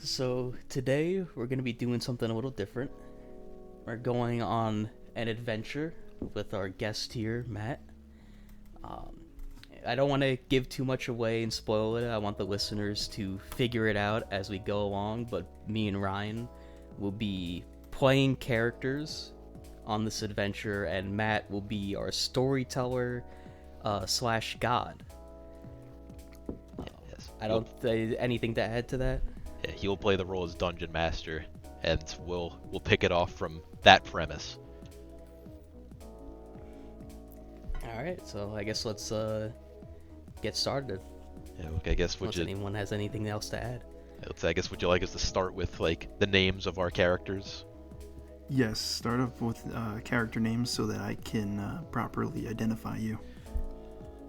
So today we're going to be doing something a little different. We're going on an adventure with our guest here, Matt. Um, I don't want to give too much away and spoil it. I want the listeners to figure it out as we go along, but me and Ryan will be playing characters on this adventure, and Matt will be our storyteller slash god. Yes. I don't anything to add to that. Yeah, he'll play the role as Dungeon Master, and we'll pick it off from that premise. All right, so I guess let's get started. Yeah, okay, I guess Unless anyone has anything else to add. would you like us to start with like the names of our characters? Yes, start off with character names so that I can properly identify you.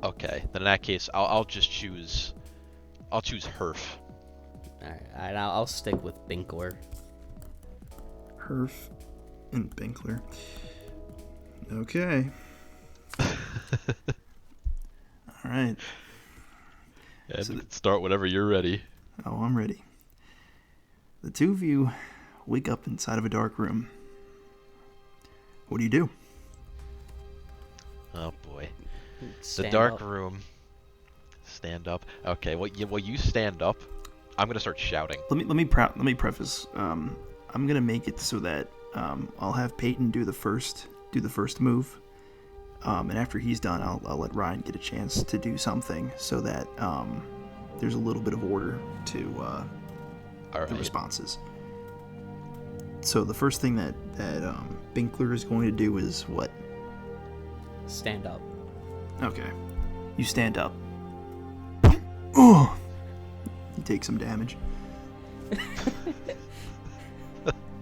Okay, then in that case, I'll choose Herf. All right, I'll stick with Binkler. Herf and Binkler. Okay. All right. Yeah, so start whenever you're ready. Oh, I'm ready. The two of you wake up inside of a dark room. What do you do? Oh boy, Stand the dark up. room. Stand up. Okay, well you stand up. I'm gonna start shouting. Let me preface. I'm gonna make it so that I'll have Peyton do the first move, and after he's done, I'll let Ryan get a chance to do something so that there's a little bit of order to All the right. responses. So the first thing that Binkler is going to do is what? Stand up. Okay, you stand up. Oh, you take some damage.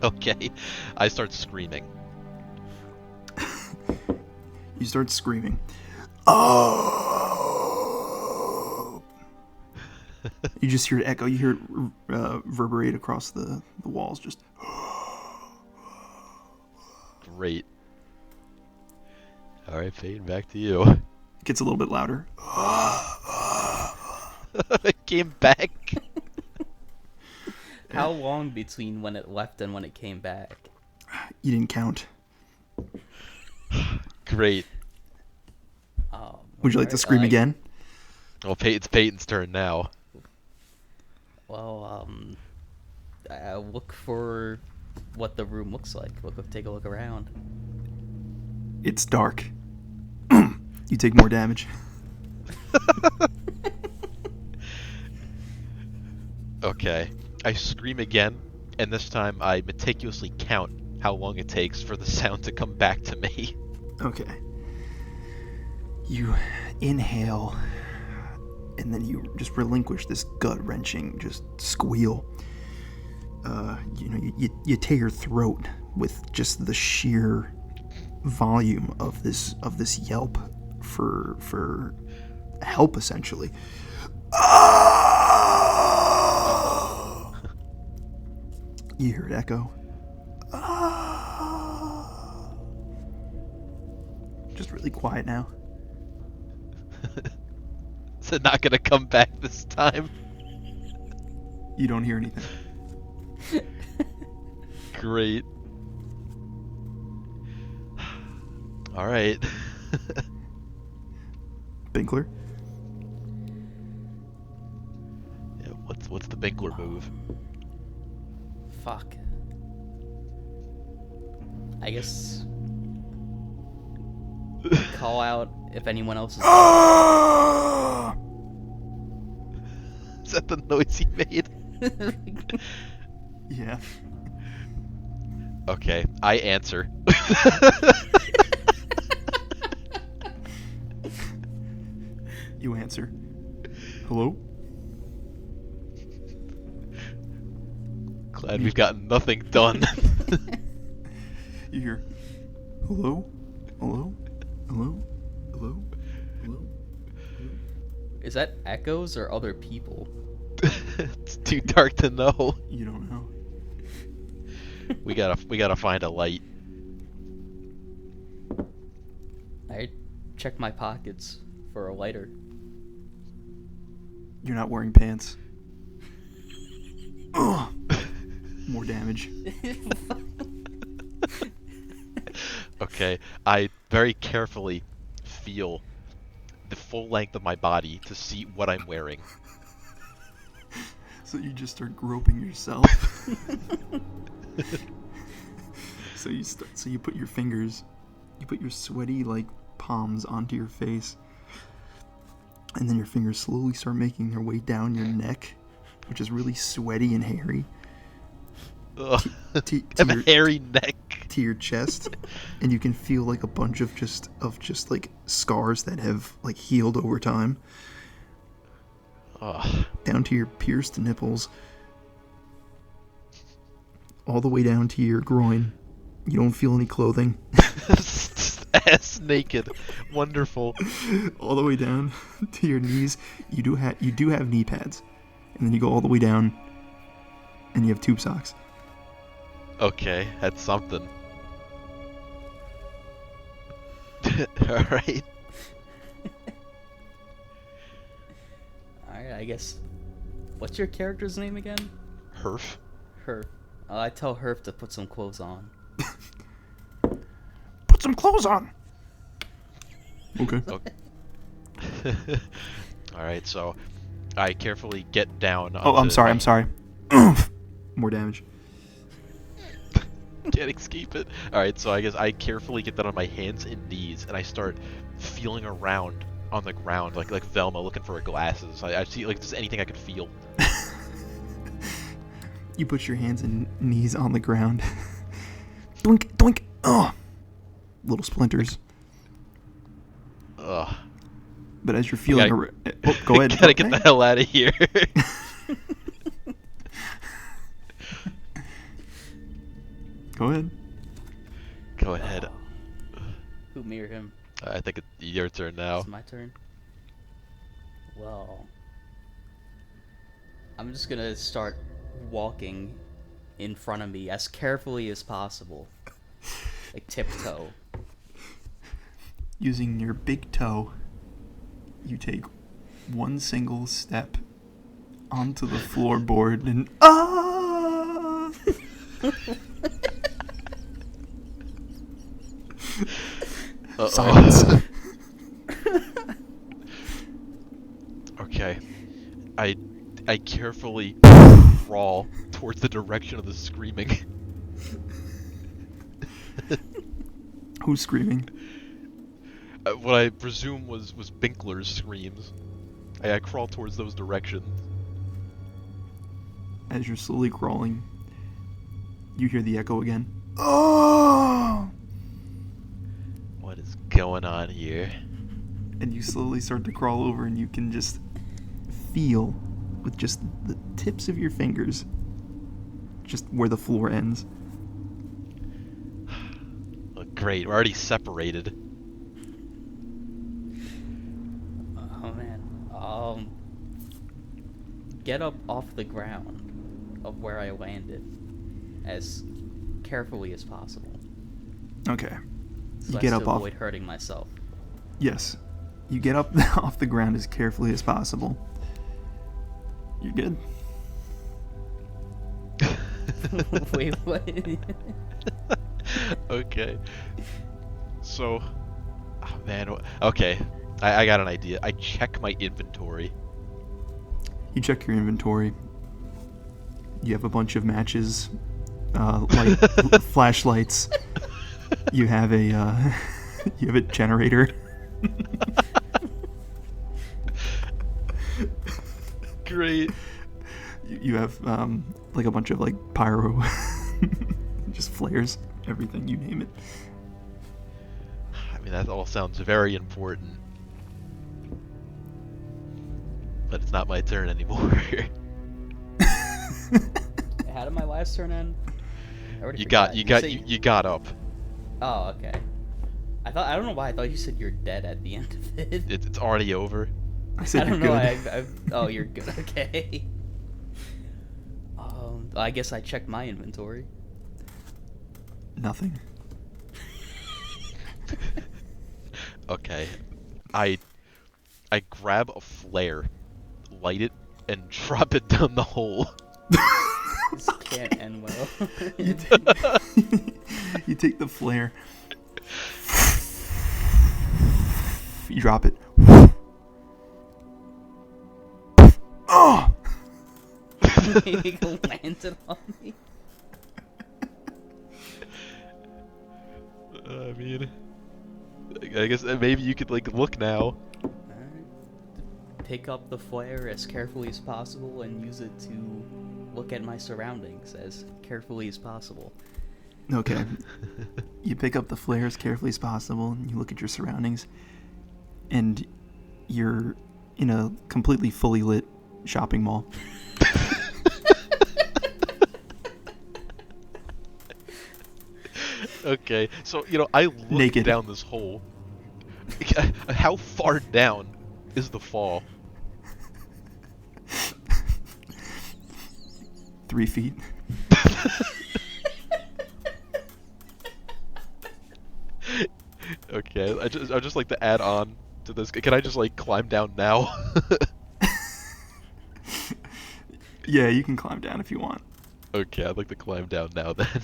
Okay, I start screaming. You start screaming. Oh! You just hear it echo. You hear it reverberate across the walls. Just. Great. All right, Peyton, back to you. Gets a little bit louder. It came back. How long between when it left and when it came back? You didn't count. Great. Would you like to scream again? Well, it's Peyton's turn now. Well, I'll look for what the room looks like. Take a look around. It's dark. You take more damage. Okay. I scream again, and this time I meticulously count how long it takes for the sound to come back to me. Okay. You inhale, and then you just relinquish this gut-wrenching just squeal. You tear your throat with just the sheer volume of this yelp for help, essentially. You hear it echo. Just really quiet now. Is it not gonna come back this time? You don't hear anything. Great. All right. Binkler? Yeah, what's the Binkler move? Fuck. I guess call out if anyone else is. Is that the noise he made? Yeah. Okay, I answer. You answer. Hello? Glad we've gotten nothing done. You hear, hello? Hello? Hello? Hello? Hello? Is that echoes or other people? It's too dark to know. You don't know. We gotta find a light. I check my pockets for a lighter. You're not wearing pants. Ugh. More damage. Okay, I very carefully feel the full length of my body to see what I'm wearing. So you just start groping yourself. So you put your fingers, you put your sweaty like palms onto your face, and then your fingers slowly start making their way down your neck, which is really sweaty and hairy. Ugh. To I have a your, hairy neck. to your chest, and you can feel like a bunch of just like scars that have like healed over time. Ugh. Down to your pierced nipples, all the way down to your groin. You don't feel any clothing. Just ass naked. Wonderful. All the way down to your knees. You do have knee pads, and then you go all the way down, and you have tube socks. Okay, that's something. Alright. Alright, I guess. What's your character's name again? Herf. Herf. I tell Herf to put some clothes on. Put some clothes on. Okay. Alright, so I carefully get down. Oh, I'm onto sorry. More damage. Can't escape it. Alright, so I guess I carefully get down on my hands and knees, and I start feeling around on the ground, like Velma looking for her glasses. I see, like, just anything I could feel. You put your hands and knees on the ground. Doink, doink. Oh, little splinters. Ugh. But as you're feeling, Gotta- go ahead. Gotta get the hell out of here. Go ahead. Go ahead. Who, me or him? I think it's your turn now. It's my turn. Well, I'm just gonna start walking in front of me as carefully as possible, like tiptoe. Using your big toe, you take one single step onto the floorboard and silence. Okay. I carefully crawl towards the direction of the screaming. Who's screaming? What I presume was Binkler's screams. I crawl towards those directions. As you're slowly crawling, you hear the echo again. Oh! What is going on here? And you slowly start to crawl over, and you can just feel with just the tips of your fingers just where the floor ends. Oh, great, we're already separated. Oh man. Get up off the ground of where I landed as carefully as possible. Okay. So You as get to up off. avoid hurting myself. Yes. You get up off the ground as carefully as possible. You're good. Wait, what? Okay. So, oh man, okay. I got an idea. I check my inventory. You check your inventory. You have a bunch of matches, flashlights. You have a generator. Great. You have like a bunch of like pyro, just flares, everything, you name it. I mean, that all sounds very important. But it's not my turn anymore. How did my last turn end? I already You forgot. got up. Oh, okay. I don't know why I thought you said you're dead at the end of it. It's already over. I said I don't you're know. good. Oh, you're good. Okay. I guess I checked my inventory. Nothing. Okay. I grab a flare, light it, and drop it down the hole. This can't end well. You take the flare. You drop it. Oh! Maybe landed on me. I mean, I guess maybe you could like look now. Alright. Pick up the flare as carefully as possible and use it to look at my surroundings as carefully as possible. Okay. You pick up the flare as carefully as possible and you look at your surroundings, and you're in a completely fully lit shopping mall. Okay, so I look Naked. down this hole. How far down is the fall? 3 feet. Okay, I just like to add on to this. Can I just like climb down now? Yeah, you can climb down if you want. Okay, I'd like to climb down now then.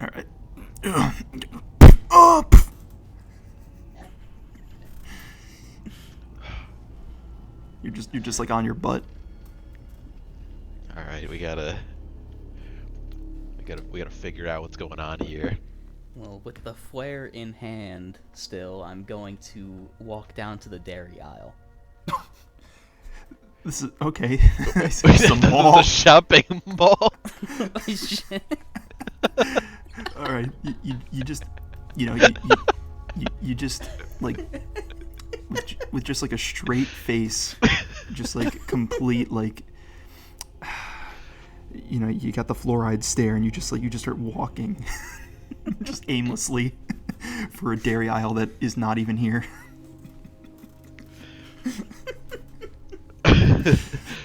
All right. Oh! You're just like on your butt. All right, we gotta figure out what's going on here. Well, with the flare in hand still, I'm going to walk down to the dairy aisle. This is okay. It's a mall. The shopping mall. All right, you just you just like with just like a straight face, just like complete like you got the fluoride stare, and you just start walking just aimlessly for a dairy aisle that is not even here.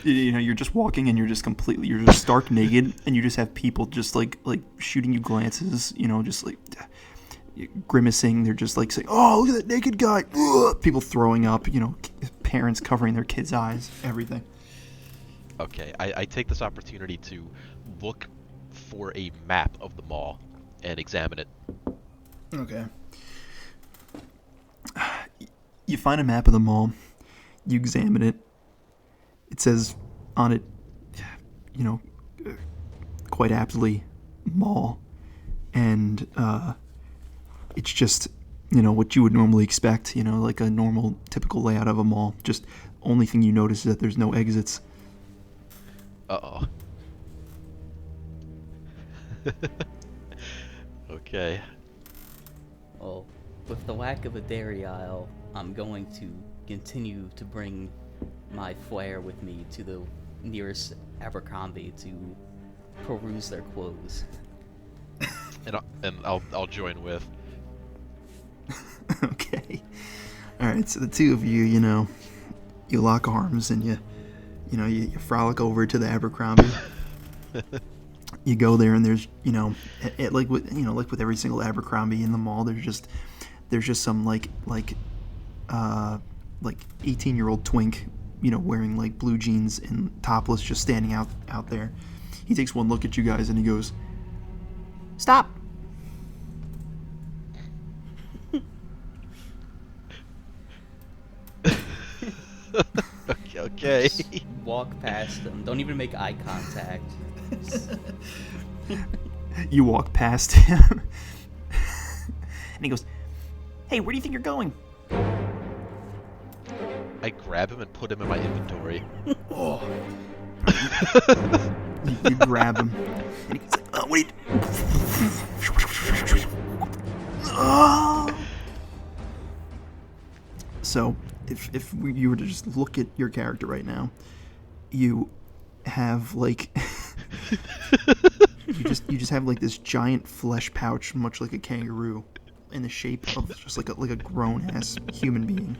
You're just walking and you're just stark naked, and you just have people just like shooting you glances, just like grimacing. They're just like saying, "Oh, look at that naked guy!" Ugh! People throwing up, parents covering their kids' eyes, everything. Okay, I take this opportunity to look for a map of the mall and examine it. Okay. You find a map of the mall. You examine it. It says on it, quite aptly, mall. And it's just, what you would normally expect, like a normal, typical layout of a mall. Just only thing you notice is that there's no exits. Uh-oh. Okay. Well, with the lack of a dairy aisle, I'm going to continue to bring my flare with me to the nearest Abercrombie to peruse their clothes. And I'll join with. Okay. All right. So the two of you, you lock arms and you frolic over to the Abercrombie. You go there, and there's like with every single Abercrombie in the mall, there's just some like 18-year-old twink, wearing like blue jeans and topless, just standing out there. He takes one look at you guys and he goes, "Stop." Okay. Just walk past them. Don't even make eye contact. You walk past him, and he goes, "Hey, where do you think you're going?" I grab him and put him in my inventory. Oh. You grab him, and he's like, "Oh, what are you?" Oh. So, if you were to just look at your character right now, you have like you just have like this giant flesh pouch, much like a kangaroo, in the shape of just like a grown ass human being.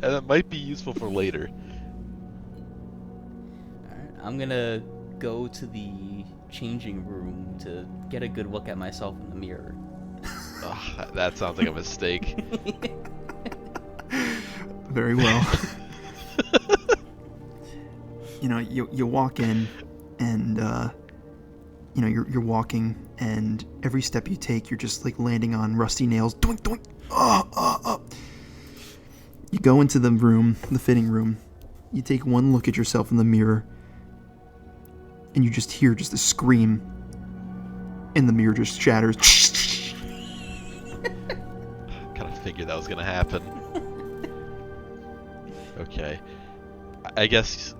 And it might be useful for later. Alright, I'm gonna go to the changing room to get a good look at myself in the mirror. Ugh, that sounds like a mistake. Very well. you walk in, and you're walking, and every step you take, you're just like landing on rusty nails. Doink doink. You go into the room, the fitting room. You take one look at yourself in the mirror, and you just hear just a scream, and the mirror just shatters. Kind of figured that was gonna happen. Okay, I guess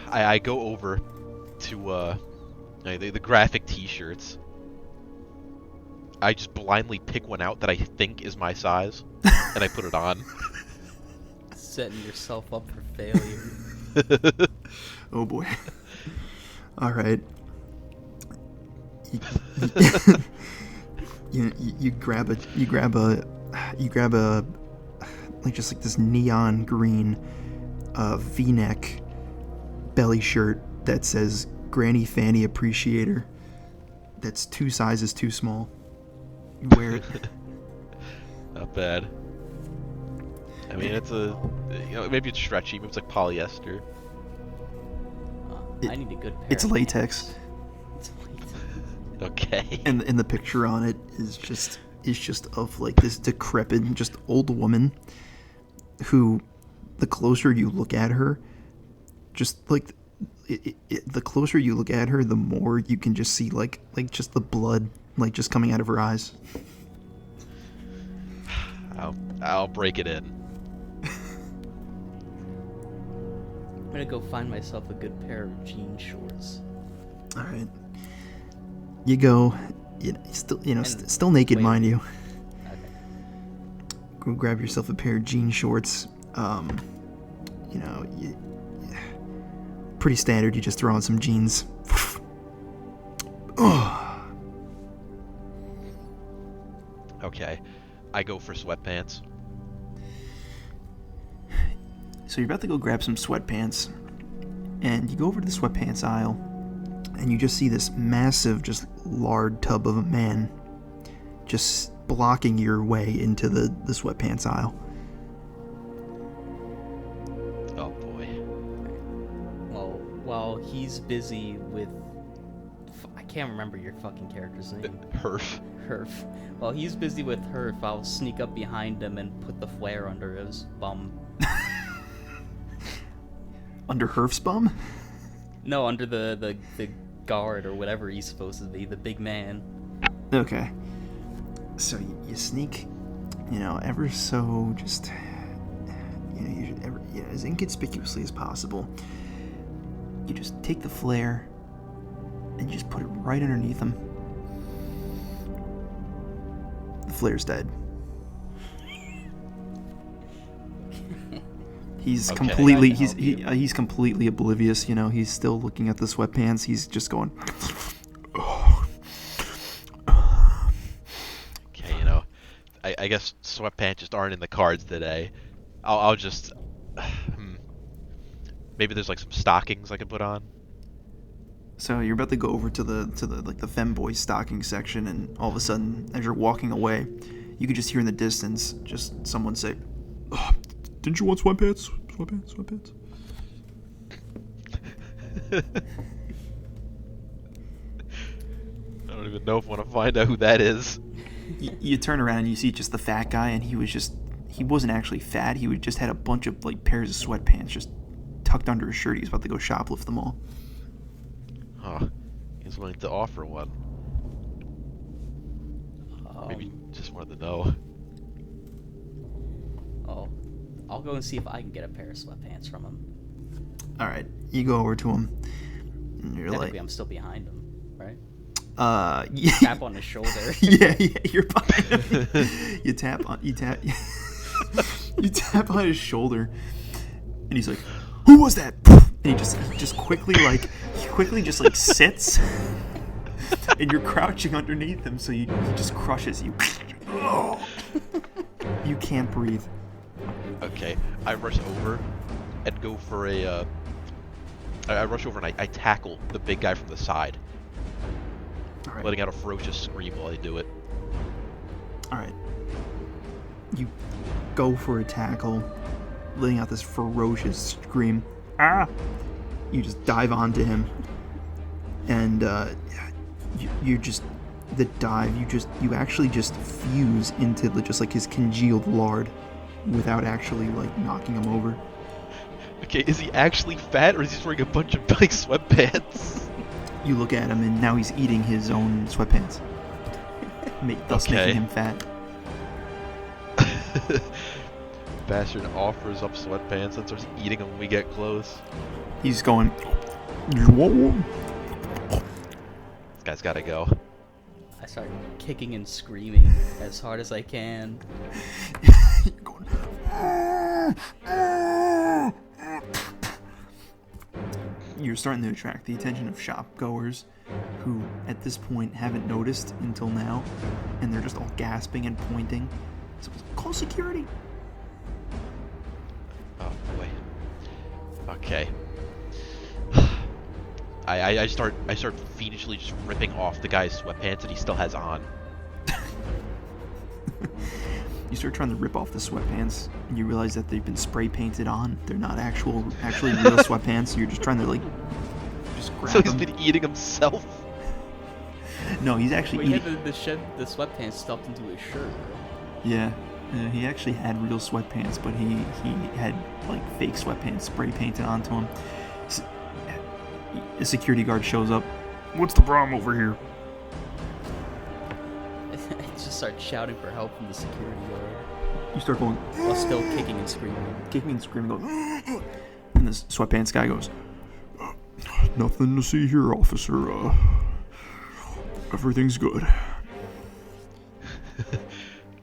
I go over to the graphic T-shirts. I just blindly pick one out that I think is my size, and I put it on. Setting yourself up for failure. Oh boy. All right. You grab a like just like this neon green V-neck belly shirt that says Granny Fanny Appreciator. That's 2 sizes too small. You wear it. Not bad. I mean, it's maybe it's stretchy, maybe it's like polyester. I need a good pair. It's of latex. pants. It's latex. Okay. And the picture on it is just of like this decrepit, just old woman who, the closer you look at her, just like the closer you look at her, the more you can just see like just the blood like just coming out of her eyes. I'll break it in. I'm gonna go find myself a good pair of jean shorts. All right. You go, still naked, wait. mind you. Okay. Go grab yourself a pair of jean shorts. Pretty standard. You just throw on some jeans. Okay, I go for sweatpants. So you're about to go grab some sweatpants, and you go over to the sweatpants aisle, and you just see this massive, just lard tub of a man just blocking your way into the sweatpants aisle. Oh boy. Well, while he's busy with... I can't remember your fucking character's name. Herf. Herf. While he's busy with Herf, I'll sneak up behind him and put the flare under his bum. Under Herf's bum? No, under the guard or whatever he's supposed to be, the big man. Okay. So you sneak, ever so just, you should as inconspicuously as possible. You just take the flare and you just put it right underneath him. The flare's dead. He's Okay. completely I can help you. he's completely oblivious. He's still looking at the sweatpants. He's just going. Okay, I guess sweatpants just aren't in the cards today. I'll just maybe there's like some stockings I could put on. So you're about to go over to the femboy stocking section, and all of a sudden, as you're walking away, you can just hear in the distance just someone say, "Didn't you want sweatpants? Sweatpants?" I don't even know if I want to find out who that is. You turn around and you see just the fat guy, and he wasn't actually fat. He just had a bunch of like pairs of sweatpants just tucked under his shirt. He was about to go shoplift them all. Huh. He's willing to offer one. Maybe just wanted to know. Oh, I'll go and see if I can get a pair of sweatpants from him. All right, you go over to him, and you're Technically, like, I'm still behind him, right? yeah. Tap on his shoulder. yeah, you're behind him. You tap on his shoulder, and he's like, "Who was that?" And he just quickly sits, and you're crouching underneath him, so he just crushes you. You can't breathe. Okay, I rush over and go for a. I rush over and I tackle the big guy from the side, All right. letting out a ferocious scream while I do it. All right. You go for a tackle, letting out this ferocious scream. ah! You just dive onto him, and you just the dive. You actually just fuse into just like his congealed lard, without actually like knocking him over. Okay, is he actually fat, or is he just wearing a bunch of like sweatpants? You look at him, and now he's eating his own sweatpants, thus making him fat. Bastard offers up sweatpants and starts eating them when we get close. He's going. This guy's gotta go. I start kicking and screaming as hard as I can. You're going. You're starting to attract the attention of shopgoers who, at this point, haven't noticed until now, and they're just all gasping and pointing. So call security. Oh boy. Okay. I start fiendishly just ripping off the guy's sweatpants that he still has on. You start trying to rip off the sweatpants, and you realize that they've been spray painted on. They're not actually real sweatpants. You're just trying to just grab So he's them. been eating himself. No, he's actually We eating. had the sweatpants stuffed into his shirt. Yeah, he actually had real sweatpants, but he had like fake sweatpants spray painted onto him. A security guard shows up. What's the problem over here? I just start shouting for help from the security guard, You start going, while still kicking and screaming. kicking and screaming, going, and this sweatpants guy goes, nothing to see here, officer. Everything's good.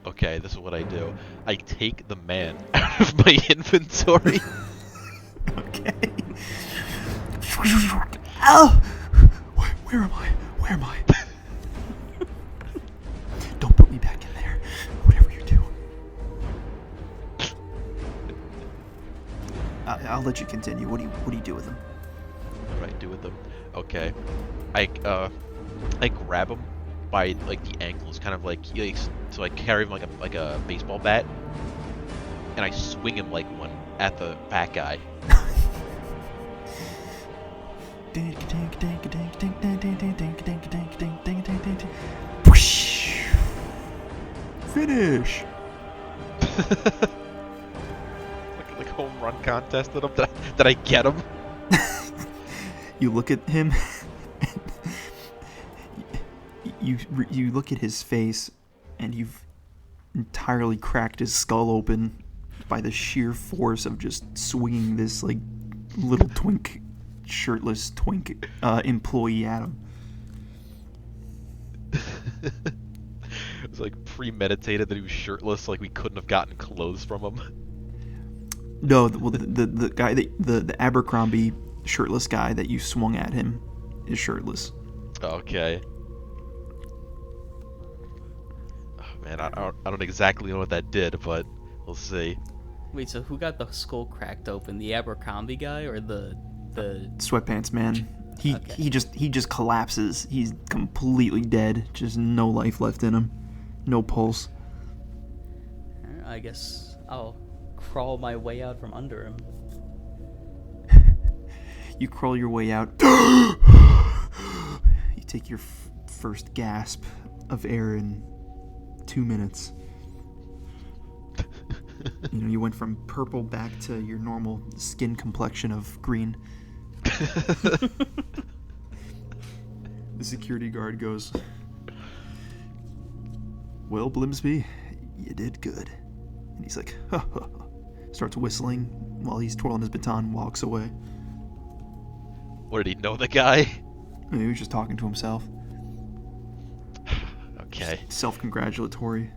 Okay, this is what I do. I take the man out of my inventory. Okay. Ow! Where am I? Where am I? Don't put me back in there. Whatever you do. I'll let you continue. What do you do with him? What do I do with them? Okay. I grab him by like the ankles, kind of like so I carry him like a baseball bat, and I swing him like one at the fat guy. Finish. like home run contest at him. Did I get him? You look at him. You look at his face, and you've entirely cracked his skull open by the sheer force of just swinging this like little shirtless twink employee at him. It was like premeditated that he was shirtless, like we couldn't have gotten clothes from him. No, the guy the Abercrombie shirtless guy that you swung at him is shirtless. Okay. Oh, man, I don't exactly know what that did, but we'll see. Wait, so who got the skull cracked open? The Abercrombie guy or the Sweatpants man. Okay. He just collapses. He's completely dead. Just no life left in him. No pulse. I guess I'll crawl my way out from under him. You crawl your way out. You take your first gasp of air in 2 minutes. You went from purple back to your normal skin complexion of green. The security guard goes, well, Blimsby, you did good. And he's like, ha, ha, ha. Starts whistling while he's twirling his baton, walks away. What, did he know the guy? And he was just talking to himself. Okay. Self-congratulatory.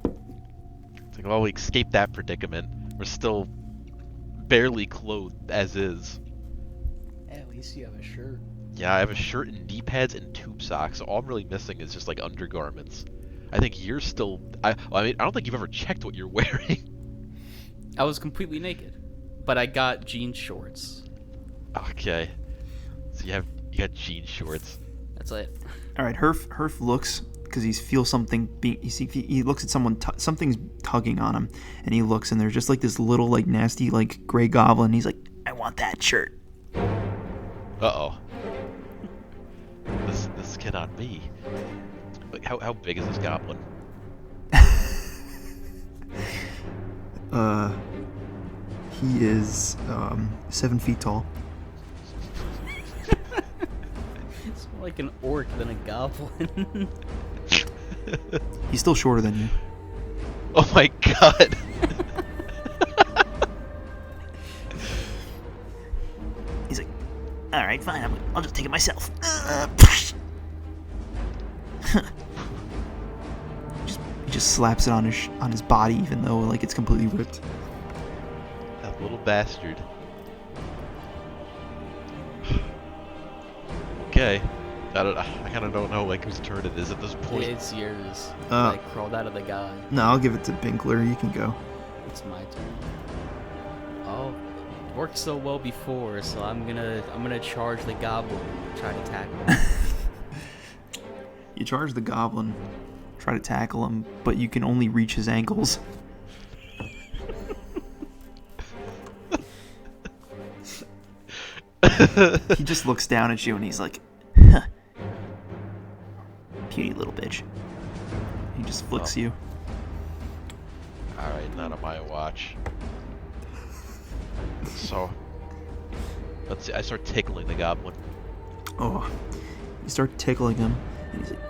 It's like, well, we escaped that predicament. We're still barely clothed as is. At least you have a shirt. Yeah, I have a shirt and knee pads and tube socks, so all I'm really missing is just like undergarments. I think you're still... I don't think you've ever checked what you're wearing. I was completely naked, but I got jean shorts. Okay. So you got jean shorts. That's it. All right, Herf looks because he feels something. He looks at someone. Something's tugging on him, and he looks, and there's just like this little, like nasty, like gray goblin. He's like, "I want that shirt." Uh-oh. This cannot be. Like, how big is this goblin? He is 7 feet tall. It's more like an orc than a goblin. He's still shorter than you. Oh my god! He's like, all right, fine. I'll just take it myself. He just slaps it on his body, even though like it's completely ripped. That little bastard. Okay. I kind of don't know like whose turn it is at this point. It's yours. I crawled out of the guy. No, I'll give it to Binkler. You can go. It's my turn. Oh, it worked so well before, so I'm gonna charge the goblin. Try to tackle him. You charge the goblin, try to tackle him, but you can only reach his ankles. He just looks down at you and he's like, huh. Puny little bitch. He just flicks you. Alright, none of my watch. So, let's see, I start tickling the goblin. Oh, you start tickling him, and he's like,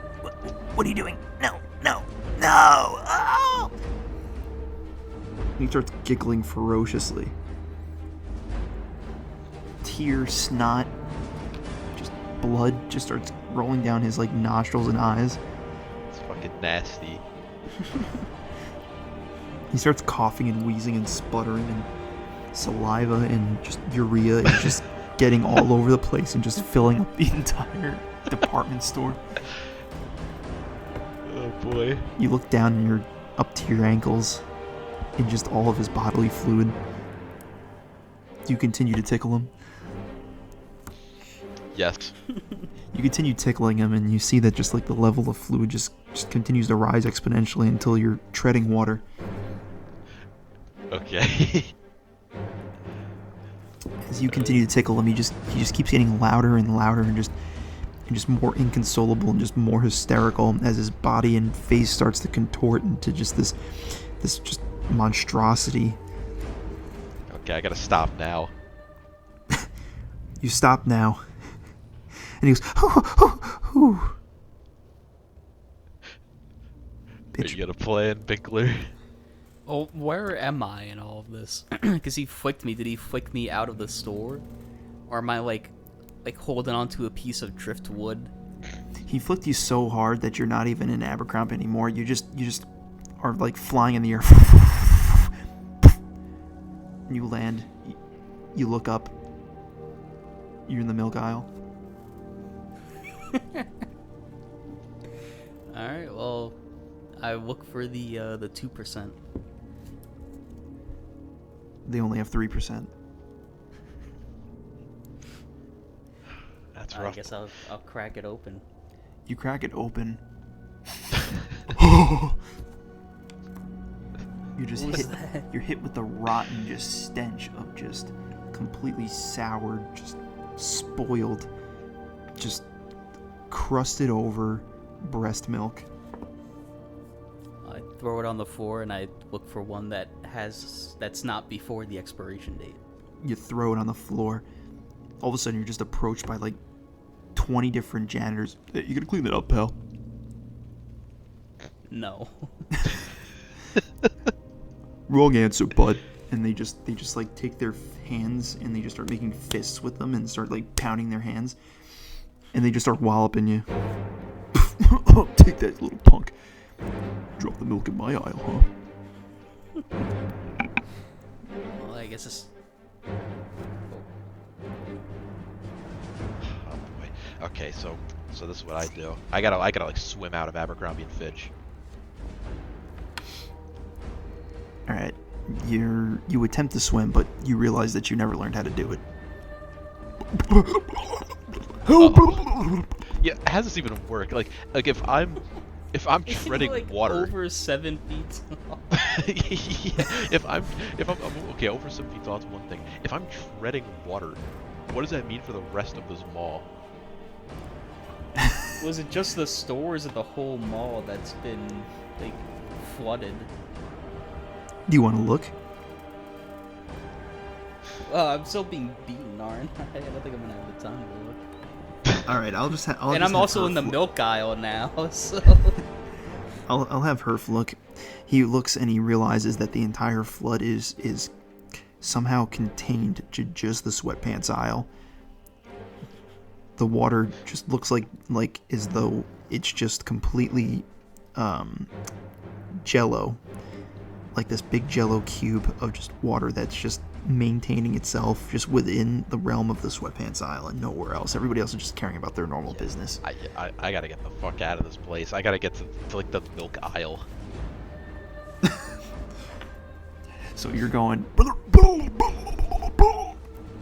what are you doing? No, no, no! Oh! He starts giggling ferociously. Tears, snot, just blood just starts rolling down his like nostrils and eyes. It's fucking nasty. He starts coughing and wheezing and sputtering, and saliva and just urea is just getting all over the place and just filling up the entire department store. Oh boy. You look down and you're up to your ankles in just all of his bodily fluid. You continue to tickle him. Yes. You continue tickling him, and you see that just like the level of fluid just continues to rise exponentially until you're treading water. Okay. As you continue to tickle him, he just keeps getting louder and louder and just more inconsolable and just more hysterical as his body and face starts to contort into just this just monstrosity. Okay, I gotta stop now. You stop now. And he goes, hoo. Bitch. You got a plan, Binkler? Oh, where am I in all of this? Because he flicked me. Did he flick me out of the store? Or am I like holding onto a piece of driftwood? He flicked you so hard that you're not even in Abercrombie anymore. You just are like flying in the air. And you land. You look up. You're in the milk aisle. Alright, well, I look for the 2%. They only have 3%. That's I rough. guess I'll crack it open. You crack it open. You're just What was hit. that? You're hit with the rotten just stench of just completely soured, just spoiled, just crusted over breast milk. I throw it on the floor and I look for one that's not before the expiration date. You throw it on the floor. All of a sudden, you're just approached by like 20 different janitors. Hey, you gonna clean that up, pal? No. Wrong answer, bud. And they just like take their hands and they just start making fists with them and start like pounding their hands. And they just start walloping you. Take that, little punk. Drop the milk in my aisle, huh? Well, I guess it's... Oh boy. Okay, so this is what I do. I gotta like swim out of Abercrombie and Fitch. All right, you attempt to swim, but you realize that you never learned how to do it. Yeah, how does this even work? Like if I'm treading like water. over 7 feet tall. Yeah, if I'm okay, over 7 feet tall is one thing. If I'm treading water, what does that mean for the rest of this mall? Was it just the store, or is it the whole mall that's been, like, flooded? Do you want to look? I'm still being beaten, aren't I? I don't think I'm gonna have the time to look. All right, I'll just have. And I'm also in the milk aisle now, so... I'll have Herf look. He looks and he realizes that the entire flood is somehow contained to just the sweatpants aisle. The water just looks like as though it's just completely jello, like this big jello cube of just water that's just maintaining itself just within the realm of the sweatpants aisle and nowhere else. Everybody else is just caring about their normal business. I gotta get the fuck out of this place. I gotta get to like the milk aisle. So you're going.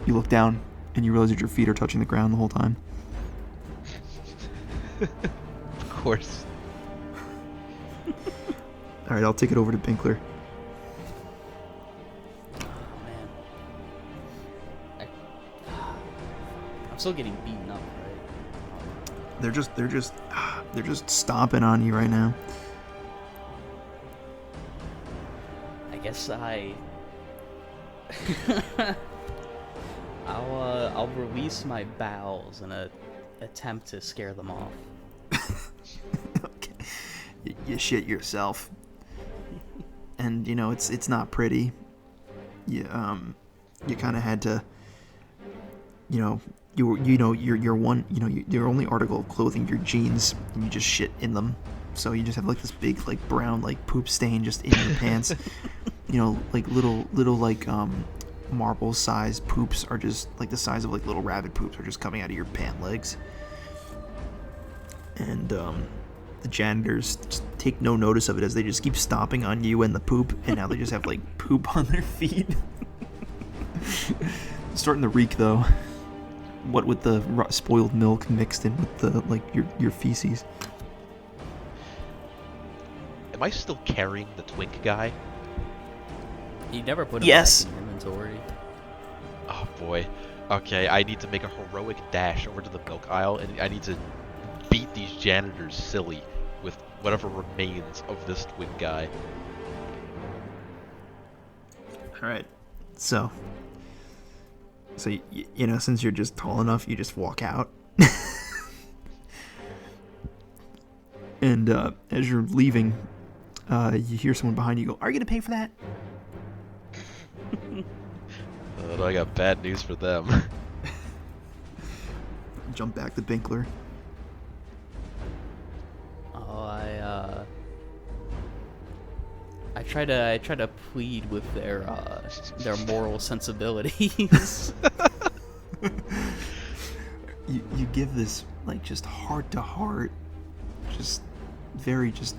You look down and you realize that your feet are touching the ground the whole time. Of course. All right, I'll take it over to Binkler. I'm still getting beaten up, right? They're just stomping on you right now. I guess I'll release my bowels in a attempt to scare them off. Okay. You shit yourself. And you know it's not pretty. You kind of had to, your only article of clothing, your jeans, and you just shit in them. So you just have like this big like brown like poop stain just in your pants. Like little like marble sized poops are just like the size of like little rabbit poops are just coming out of your pant legs. And the janitors just take no notice of it as they just keep stomping on you and the poop, and now they just have like poop on their feet. It's starting to reek though. What with the spoiled milk mixed in with the like your feces. Am I still carrying the twink guy? You never put him Yes. back in inventory. Oh boy. Okay, I need to make a heroic dash over to the milk aisle, and I need to beat these janitors silly with whatever remains of this twink guy. All right. So since you're just tall enough, you just walk out. And as you're leaving, you hear someone behind you go, "Are you gonna pay for that?" I got bad news for them. Jump back to Binkler. Oh, I try to plead with their moral sensibilities. You give this like just heart to heart, just very just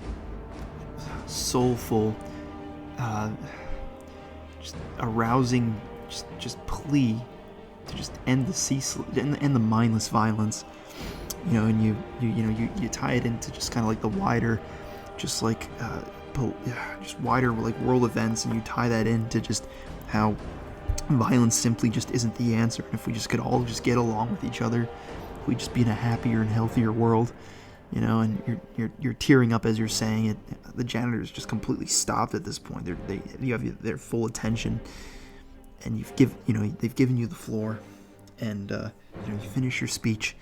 soulful, just arousing, just plea to just end the mindless violence, and you tie it into just kind of like the wider, just like just wider like world events, and you tie that into just how violence simply just isn't the answer. And if we just could all just get along with each other, we'd just be in a happier and healthier world, and you're tearing up as you're saying it. The janitors just completely stopped at this point. You have their full attention, and they've given you the floor, and you finish your speech,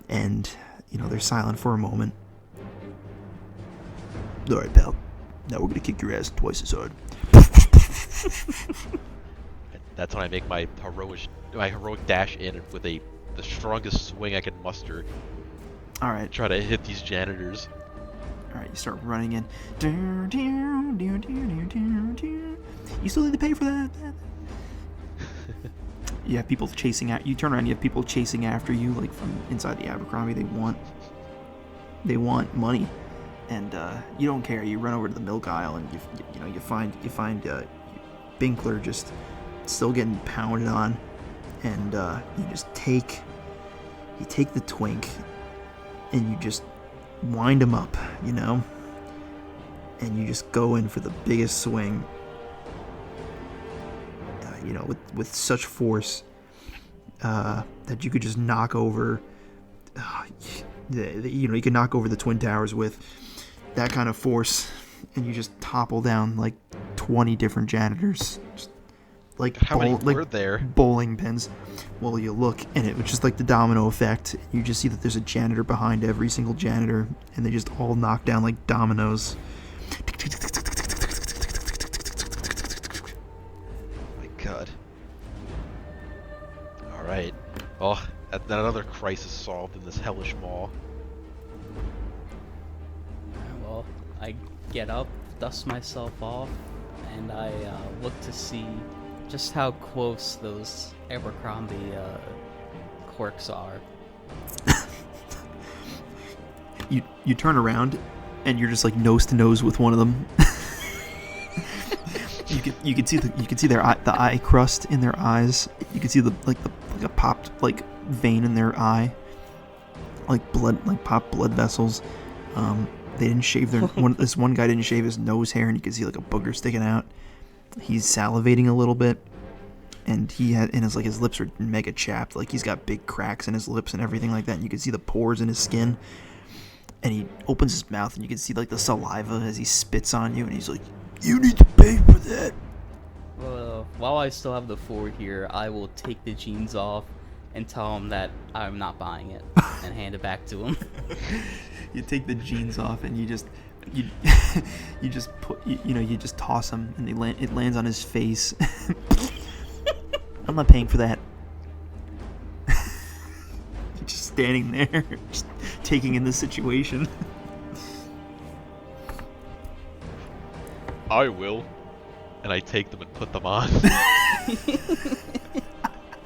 and they're silent for a moment. All right, pal. Now we're gonna kick your ass twice as hard. That's when I make my heroic dash in with the strongest swing I can muster. All right. Try to hit these janitors. All right, you start running in. You still need to pay for that? You have people chasing at you. Turn around. You have people chasing after you, like from inside the Abercrombie. They want money, and you don't care. You run over to the milk aisle, and you find Binkler just still getting pounded on, and you just take the twink, and you just wind him up, and you just go in for the biggest swing, with such force that you could just knock over. You can knock over the Twin Towers with that kind of force, and you just topple down like 20 different janitors, just like How many were there? bowling pins. Well, you look, and it was just like the domino effect. You just see that there's a janitor behind every single janitor, and they just all knock down like dominoes. My God. All right. Well, another crisis solved in this hellish mall. Well, I get up, dust myself off, and I look to see just how close those Abercrombie quirks are. You turn around, and you're just like nose to nose with one of them. you can see the eye crust in their eyes. You can see the a popped like vein in their eye, like blood, like popped blood vessels. They didn't shave this one guy didn't shave his nose hair, and you can see like a booger sticking out. He's salivating a little bit, and his lips are mega chapped. Like he's got big cracks in his lips and everything like that. And you can see the pores in his skin. And he opens his mouth, and you can see like the saliva as he spits on you, and he's like, "You need to pay for that." While I still have the Ford here, I will take the jeans off and tell him that I'm not buying it, and hand it back to him. You take the jeans off, and you just toss them, and it lands on his face. I'm not paying for that. You're just standing there, just taking in the situation. I will. And I take them and put them on.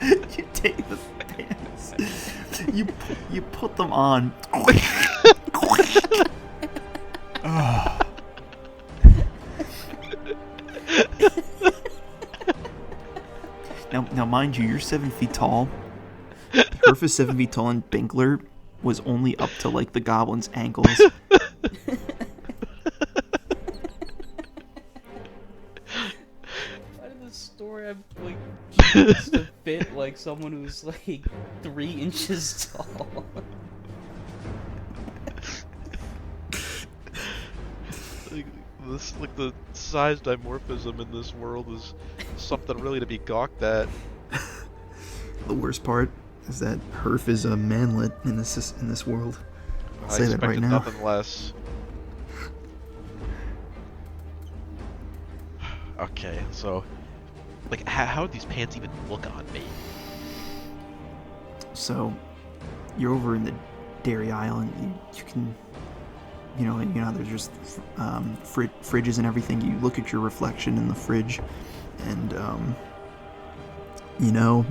You take the pants. You put them on. Now, mind you, you're 7 feet tall. Herf is 7 feet tall, and Binkler was only up to like the goblin's ankles. To fit like someone who's like 3 inches tall. Like the size dimorphism in this world is something really to be gawked at. The worst part is that Herf is a manlet in this world. I'll say that right now. Nothing less. Okay, so like how do these pants even look on me? So you're over in the dairy aisle, and you can, there's just fridges and everything. You look at your reflection in the fridge, and the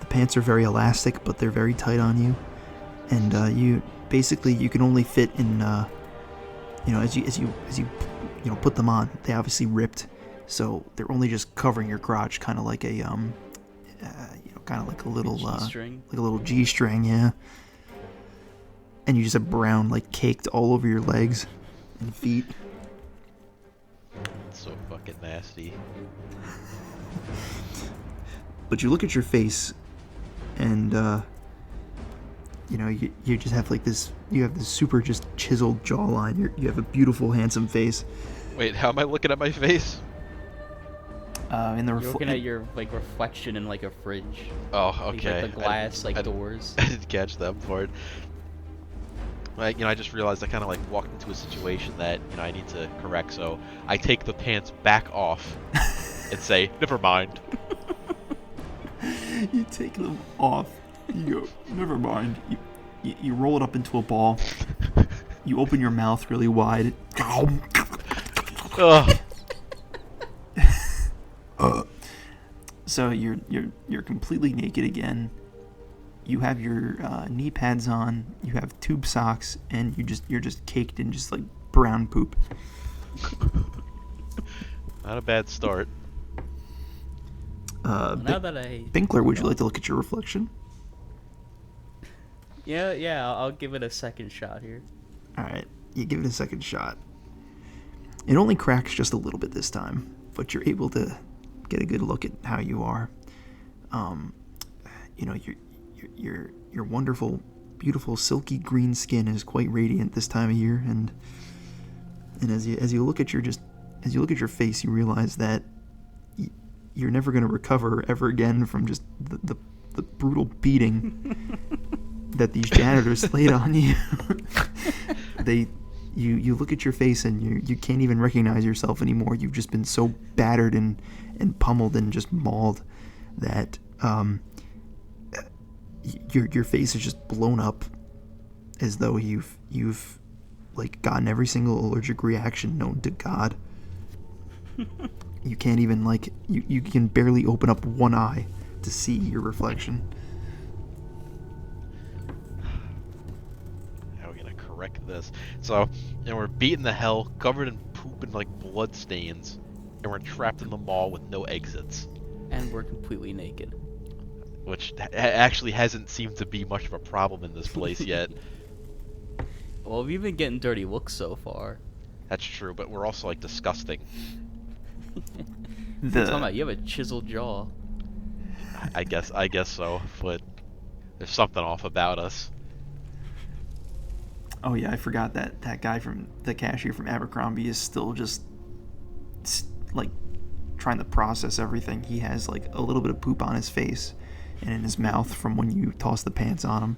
pants are very elastic, but they're very tight on you, and you can only fit in as you put them on. They obviously ripped, so they're only just covering your crotch, kind of like a kind of like a little G-string. like a little G-string, yeah. And you just have brown like caked all over your legs and feet. It's so fucking nasty. But you look at your face, and you just have like this. You have this super just chiseled jawline. You have a beautiful, handsome face. Wait, how am I looking at my face? In the You're looking at your like reflection in like a fridge. Oh, These, okay. like the glass doors. I didn't catch that part. Like, I just realized I kind of like walked into a situation that I need to correct. So I take the pants back off and say, "Never mind." You take them off. You go, "Never mind." You roll it up into a ball. You open your mouth really wide. Ugh. So you're completely naked again. You have your knee pads on. You have tube socks, and you're just caked in just like brown poop. Not a bad start. Now that I Binkler, would you like to look at your reflection? Yeah, I'll give it a second shot here. All right, you give it a second shot. It only cracks just a little bit this time, but you're able to get a good look at how you are. your wonderful, beautiful, silky green skin is quite radiant this time of year, and as you look at your face, you realize that you're never going to recover ever again from just the brutal beating that these janitors laid on you. You look at your face and you can't even recognize yourself anymore. You've just been so battered and pummeled and just mauled that your face is just blown up, as though you've like gotten every single allergic reaction known to God. You can't even you can barely open up one eye to see your reflection. How are we gonna correct this? So, we're beating the hell, covered in poop and like blood stains, and we're trapped in the mall with no exits. And we're completely naked. Which actually hasn't seemed to be much of a problem in this place yet. Well, we've been getting dirty looks so far. That's true, but we're also like disgusting. Talking about, you have a chiseled jaw. I guess so, but there's something off about us. Oh yeah, I forgot that guy from the cashier from Abercrombie is still just like trying to process everything. He has like a little bit of poop on his face and in his mouth from when you toss the pants on him.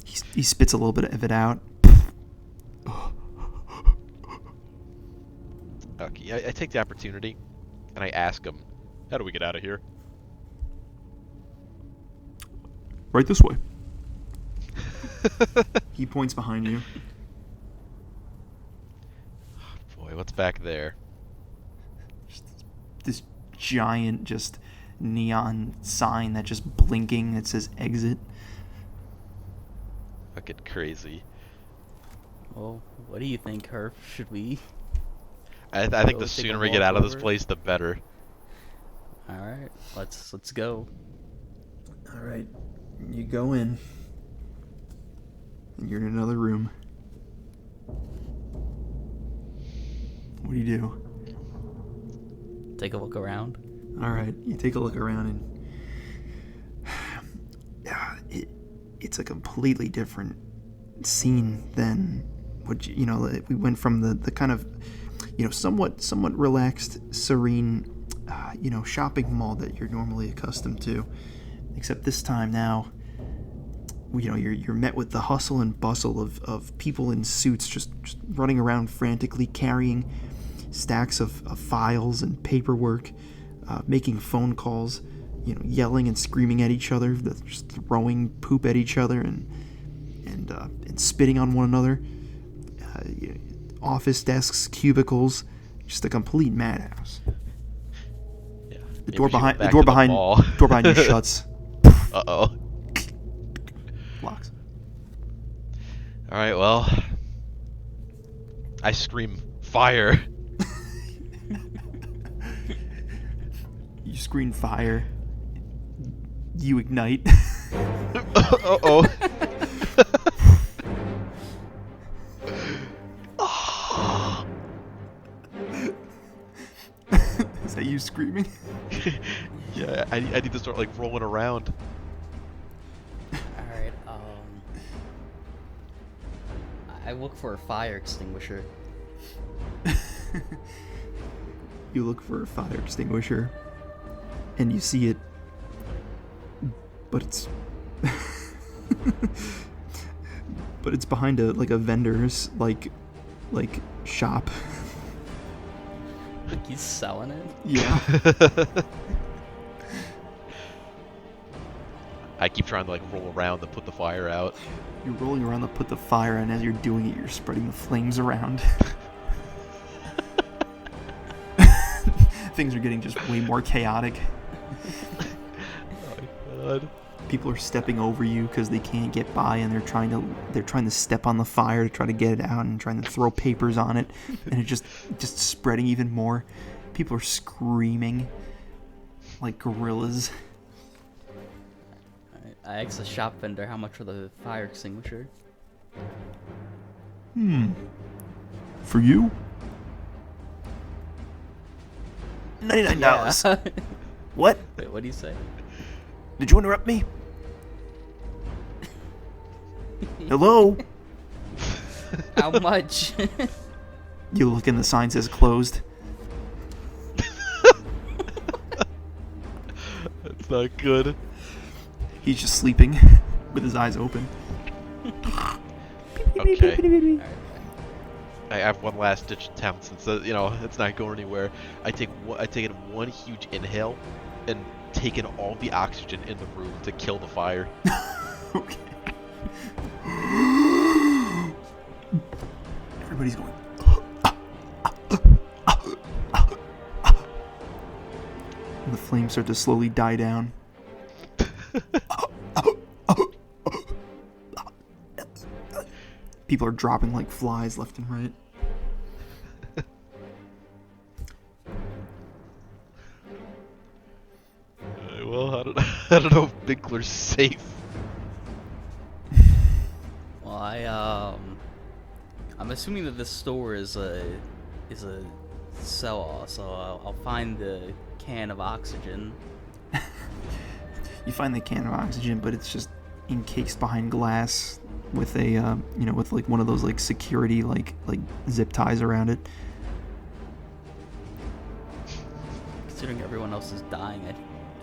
He spits a little bit of it out. Okay, I take the opportunity and I ask him, how do we get out of here? Right this way. He points behind you. Boy, what's back there? This giant just neon sign that just blinking that says exit. Fucking crazy. Well, what do you think, Herf? Should we? I think Go the take a sooner we get walk out of this over? place, the better. All right, let's go. All right, you go in, and you're in another room. What do you do? Take a look around. All right, you take a look around, and it's a completely different scene than what we went from the kind of somewhat relaxed, serene shopping mall that you're normally accustomed to, except this time now you're met with the hustle and bustle of people in suits just running around frantically, carrying stacks of files and paperwork, making phone calls, yelling and screaming at each other, just throwing poop at each other and spitting on one another. Office desks, cubicles, just a complete madhouse. Yeah. The door behind you shuts. Uh-oh. Locks. All right, well, I scream fire. You scream fire. You ignite. Uh-oh. Is that you screaming? Yeah, I need to start like rolling around. All right. I look for a fire extinguisher. You look for a fire extinguisher, and you see it, but it's behind a vendor's like shop. Like he's selling it. Yeah. I keep trying to like roll around to put the fire out. You're rolling around to put the fire, and as you're doing it, you're spreading the flames around. Things are getting just way more chaotic. Oh my god. People are stepping over you because they can't get by, and they're trying to step on the fire to try to get it out, and trying to throw papers on it, and it's just spreading even more. People are screaming like gorillas. I asked the shop vendor how much for the fire extinguisher. For you? $99. Yeah. What? Wait, what do you say? Did you interrupt me? Hello? How much? You look and the sign says closed. That's not good. He's just sleeping with his eyes open. Okay. I have one last ditch attempt since it's not going anywhere. I take in one huge inhale and take in all the oxygen in the room to kill the fire. Okay. Everybody's going. And the flames start to slowly die down. People are dropping like flies left and right. Well, I don't know if Binkler's safe. Well, I'm assuming that this store is a sell-all, so I'll find the can of oxygen. You find the can of oxygen, but it's just encased behind glass with a with like one of those like security like zip ties around it. Considering everyone else is dying,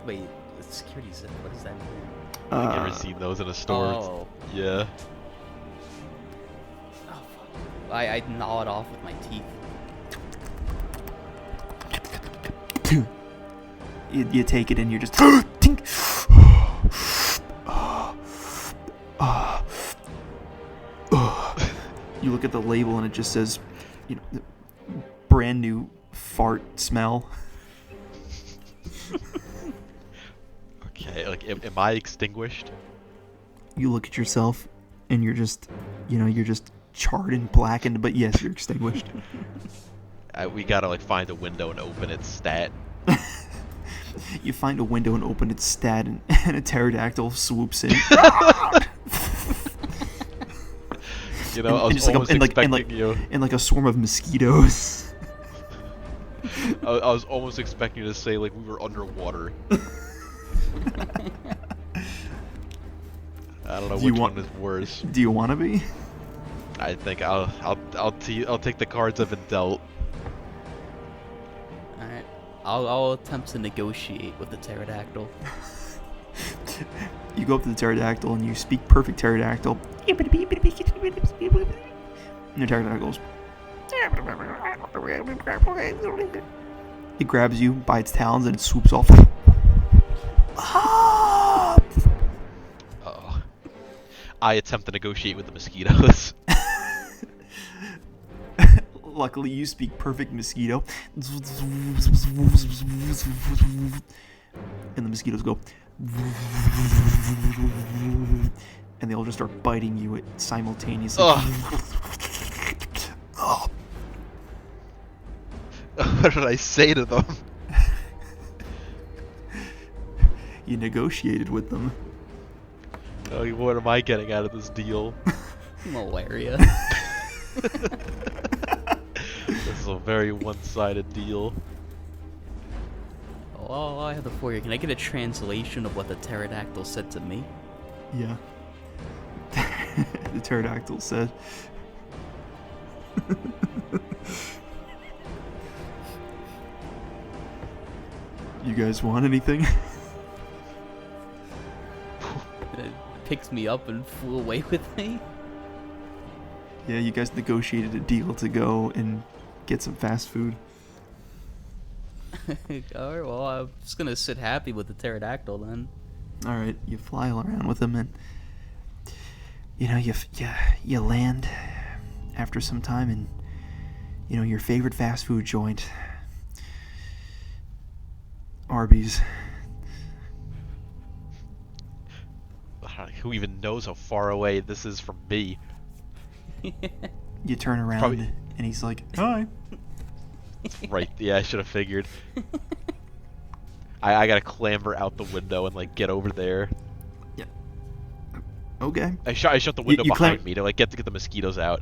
wait, the security zip, what does that mean? I've never seen those in a store. Oh. Yeah. Oh, fuck. I gnaw it off with my teeth. You take it and you're just tink. You look at the label and it just says, brand new fart smell. Okay, like, am I extinguished? You look at yourself and you're just, you're just charred and blackened, but yes, you're extinguished. We gotta like find a window and open its stat. You find a window and open its stat, and a pterodactyl swoops in. I was almost expecting you. And like a swarm of mosquitoes. I was almost expecting you to say like we were underwater. I don't know which one is worse. Do you want to be? I think I'll take the cards I've been dealt. Alright. I'll attempt to negotiate with the pterodactyl. You go up to the pterodactyl and you speak perfect pterodactyl. And the pterodactyl goes. It grabs you by its talons and it swoops off. Uh-oh. I attempt to negotiate with the mosquitoes. Luckily, you speak perfect mosquito. And the mosquitoes go. And they all just start biting you simultaneously. What did I say to them? You negotiated with them. Oh, what am I getting out of this deal? Malaria. This is a very one-sided deal. Oh, I have the for you. Can I get a translation of what the pterodactyl said to me? Yeah. The pterodactyl said. You guys want anything? It picks me up and flew away with me. Yeah, you guys negotiated a deal to go and get some fast food. Alright, well, I'm just gonna sit happy with the pterodactyl then. Alright, you fly all around with him and you land after some time in your favorite fast food joint, Arby's. Who even knows how far away this is from me? You turn around and he's like, "Hi." Right, yeah, I should have figured. I gotta clamber out the window and like get over there. Yeah. Okay. I shut the window behind me to like get the mosquitoes out.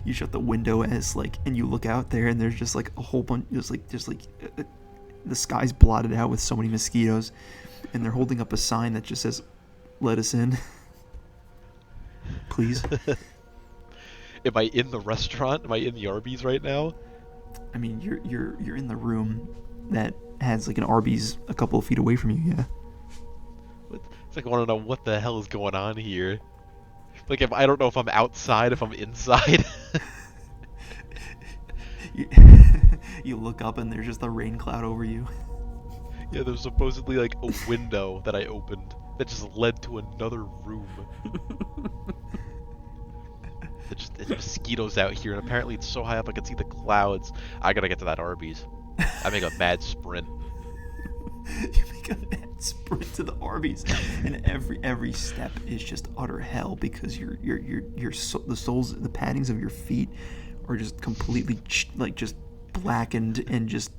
You shut the window and you look out there and there's just like a whole bunch, just like the sky's blotted out with so many mosquitoes, and they're holding up a sign that just says, "Let us in, please." Am I in the restaurant? Am I in the Arby's right now? I mean, you're in the room that has like an Arby's a couple of feet away from you. Yeah. It's like I want to know what the hell is going on here. Like, if I don't know if I'm outside, if I'm inside. You look up and there's just a rain cloud over you. Yeah, there's supposedly like a window that I opened that just led to another room. There's mosquitoes out here, and apparently it's so high up I can see the clouds. I gotta get to that Arby's. I make a mad sprint. You make a mad sprint to the Arby's, and every step is just utter hell because the paddings of your feet are just completely just blackened and just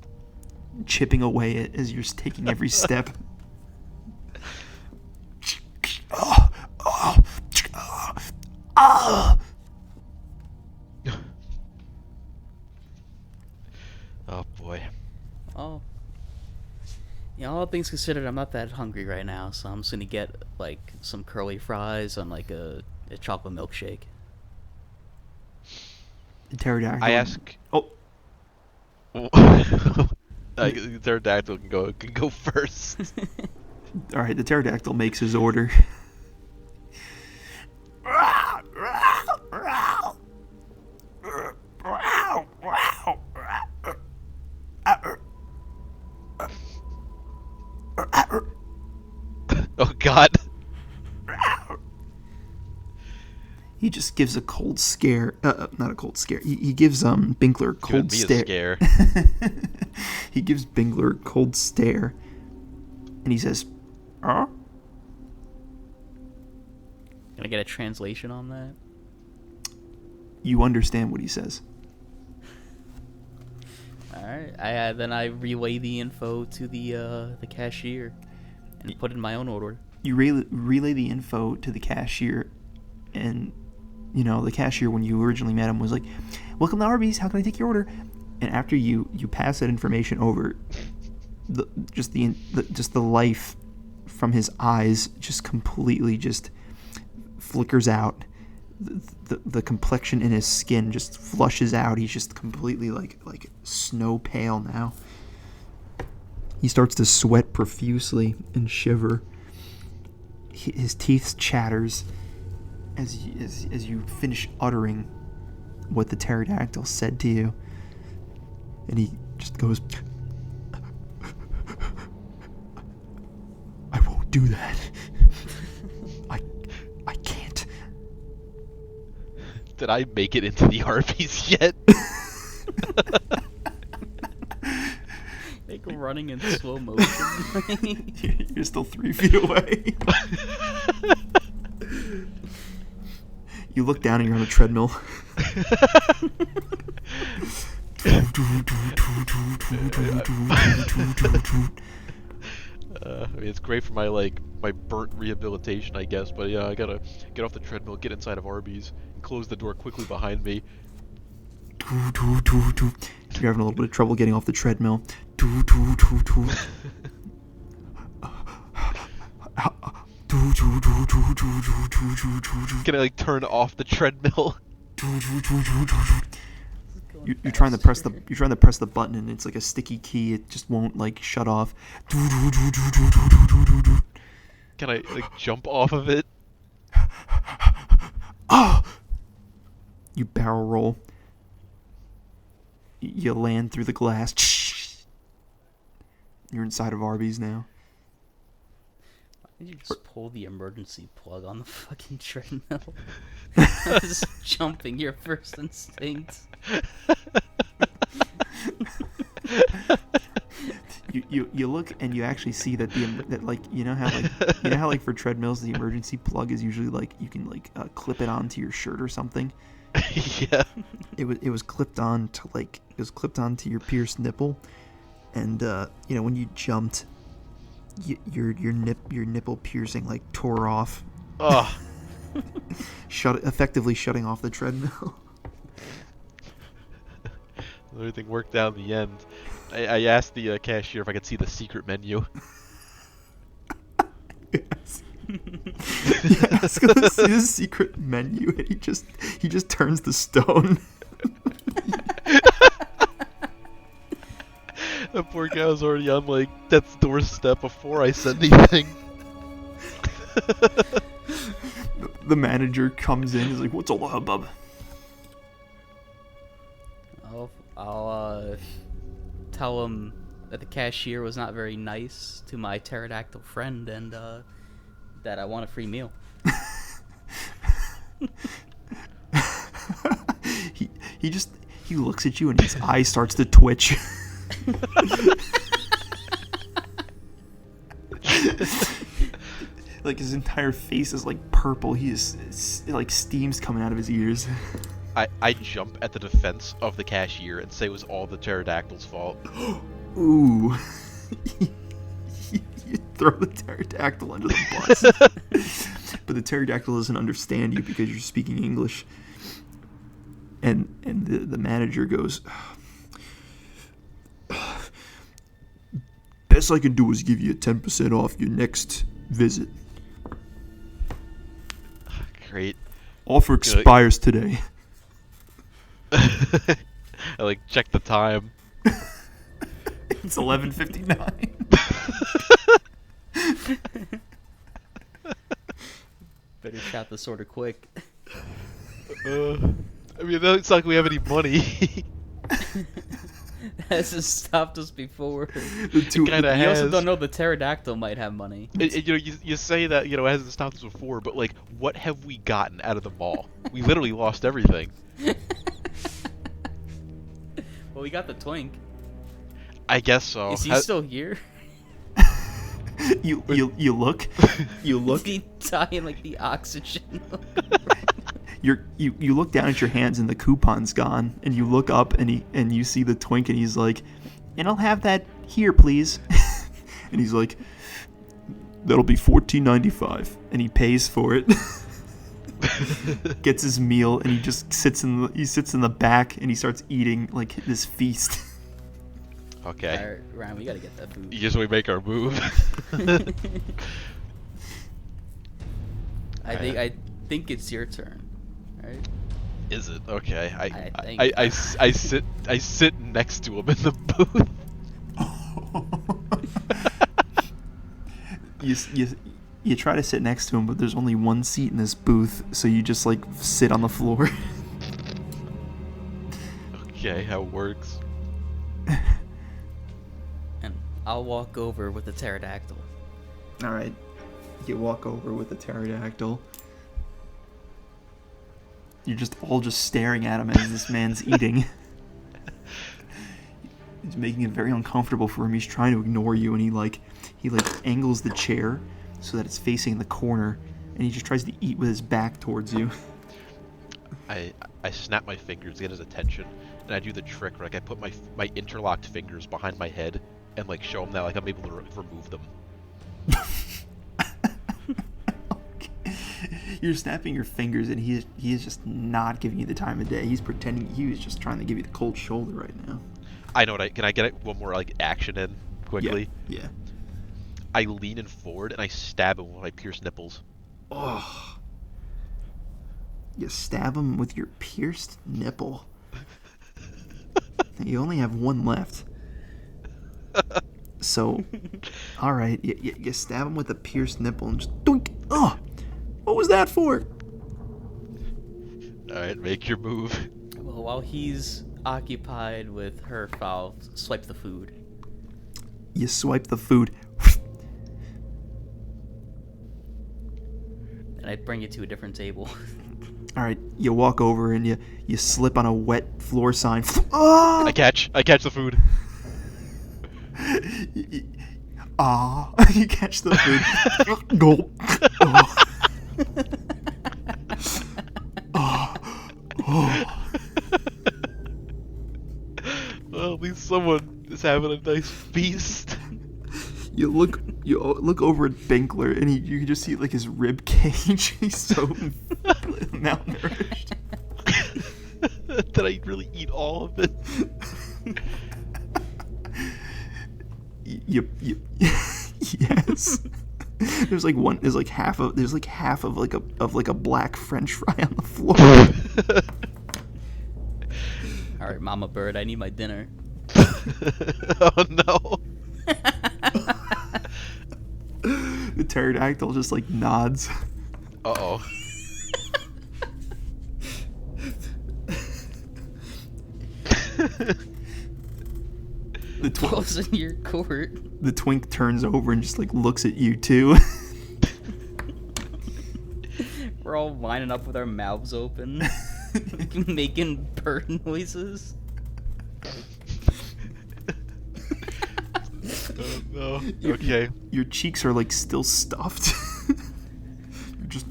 chipping away as you're taking every step. Oh boy. Oh. You know, all things considered, I'm not that hungry right now, so I'm just gonna get like some curly fries and like a chocolate milkshake. Pterodactyl. I ask. Oh. Pterodactyl can go first. All right, the pterodactyl makes his order. Oh God. He just gives a cold scare. Not a cold scare. He gives Binkler a cold Scare. He gives Binkler a cold stare, and he says, "Huh?" Can I get a translation on that? You understand what he says. All right. Then I relay the info to the cashier and put in my own order. You relay the info to the cashier, and you know the cashier when you originally met him was like, "Welcome to Arby's. How can I take your order?" And after you pass that information over, the life from his eyes just completely just flickers out. The complexion in his skin just flushes out. He's just completely like snow pale now. He starts to sweat profusely and shiver. His teeth chatters as you finish uttering what the pterodactyl said to you. And he just goes, "I won't do that. I can't." Did I make it into the Arby's yet? Like running in slow motion. You're still 3 feet away. You look down and you're on a treadmill. I mean, it's great for my burnt rehabilitation, I guess. But yeah, I gotta get off the treadmill, get inside of Arby's, and close the door quickly behind me. You're having a little bit of trouble getting off the treadmill. Can I like turn off the treadmill? You're trying to press the button and it's like a sticky key. It just won't like shut off. Can I like jump off of it? You barrel roll. You land through the glass. You're inside of Arby's now. Why did you just pull the emergency plug on the fucking treadmill? I was jumping, your first instinct. You look and you actually see that you know how for treadmills the emergency plug is usually like you can like clip it onto your shirt or something. Yeah. It was clipped on to your pierced nipple, and you know when you jumped, your nipple piercing like tore off. Oh. Effectively shutting off the treadmill. Everything worked out in the end. I asked the cashier if I could see the secret menu. Yes. Yes, gonna see the secret menu, and he just turns the stone. The poor guy was already on like death's doorstep before I said anything. The manager comes in. He's like, "What's all the hubbub?" I'll tell him that the cashier was not very nice to my pterodactyl friend, and that I want a free meal. he looks at you and his eye starts to twitch. Like his entire face is like purple. He is like steam's coming out of his ears. I jump at the defense of the cashier and say it was all the pterodactyl's fault. Ooh. You throw the pterodactyl under the bus. But the pterodactyl doesn't understand you because you're speaking English. And the manager goes, "Best I can do is give you a 10% off your next visit. Great. Offer expires today." I like check the time. It's 11:59. Better shot this order quick. I mean, it's not like we have any money. That hasn't stopped us before. The two, Kinda You also has. don't know the pterodactyl might have money. You know, you say that, you know, it hasn't stopped us before, but like, what have we gotten out of the mall? We literally lost everything. Well, we got the twink. I guess so. Is he still here? you look. Is he dying like the oxygen? You look down at your hands and the coupon's gone, and you look up and you see the twink, and he's like, "And I'll have that here, please." And he's like, "That'll be $14.95," and he pays for it. Gets his meal, and he just sits in the back, and he starts eating like this feast. Okay. Alright, Ryan, we gotta get that food. Just we make our move. I think it's your turn. Alright? Is it? Okay. I think. I sit next to him in the booth. You try to sit next to him, but there's only one seat in this booth, so you just like sit on the floor. Okay, how it works. And I'll walk over with the pterodactyl. All right, you walk over with the pterodactyl. You're just all staring at him as this man's eating. He's making it very uncomfortable for him. He's trying to ignore you, and he angles the chair so that it's facing the corner, and he just tries to eat with his back towards you. I snap my fingers to get his attention, and I do the trick where like I put my interlocked fingers behind my head and like show him that like I'm able to remove them. Okay. You're snapping your fingers, and he is just not giving you the time of day. He's pretending he was just trying to give you the cold shoulder right now. I know what can I get one more like action in quickly? Yeah. I lean in forward and I stab him with my pierced nipples. Oh. You stab him with your pierced nipple. You only have one left. So, all right, you stab him with a pierced nipple and just doink. Oh, what was that for? All right, make your move. Well, while he's occupied with her foul, swipe the food. You swipe the food. And I bring it to a different table. All right, you walk over and you slip on a wet floor sign. Oh! I catch the food. You catch the food. Gulp. Oh. Well, at least someone is having a nice feast. You look over at Binkler, and you can just see like his rib cage. He's so malnourished. Did I really eat all of it? you yes. There's like half of a black French fry on the floor. All right, Mama Bird, I need my dinner. Oh no. The pterodactyl just like nods. Uh-oh. Close in your court. The twink turns over and just like looks at you too. We're all lining up with our mouths open, making bird noises. Oh no. Okay. Your cheeks are like still stuffed. You're just.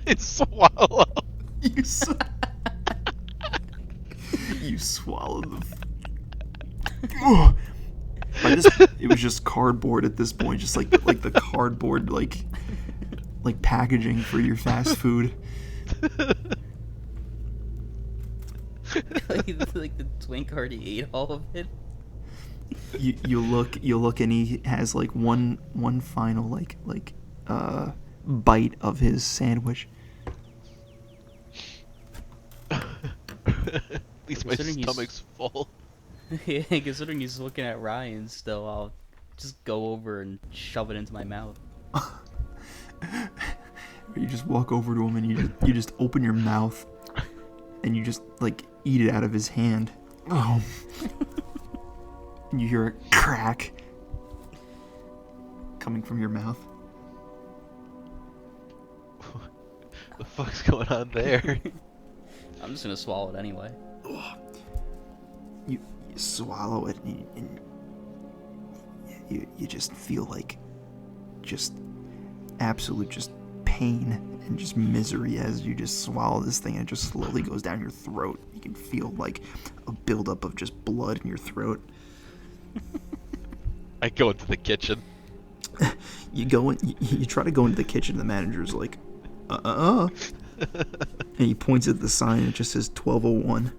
It's swallow. You, you swallowed the. It was just cardboard at this point, just like the cardboard like packaging for your fast food. Like the twink already ate all of it. You look and he has like one final bite of his sandwich. At least my stomach's full. Yeah, considering he's looking at Ryan still, I'll just go over and shove it into my mouth. You just walk over to him and you just open your mouth and you just like eat it out of his hand. Oh. And you hear a crack coming from your mouth. The fuck's going on there? I'm just gonna swallow it anyway. You swallow it and you just feel like just absolute just pain and just misery as you just swallow this thing and it just slowly goes down your throat. You can feel like a buildup of just blood in your throat. I go into the kitchen. You try to go into the kitchen. The manager's like, and he points at the sign. It just says 12:01.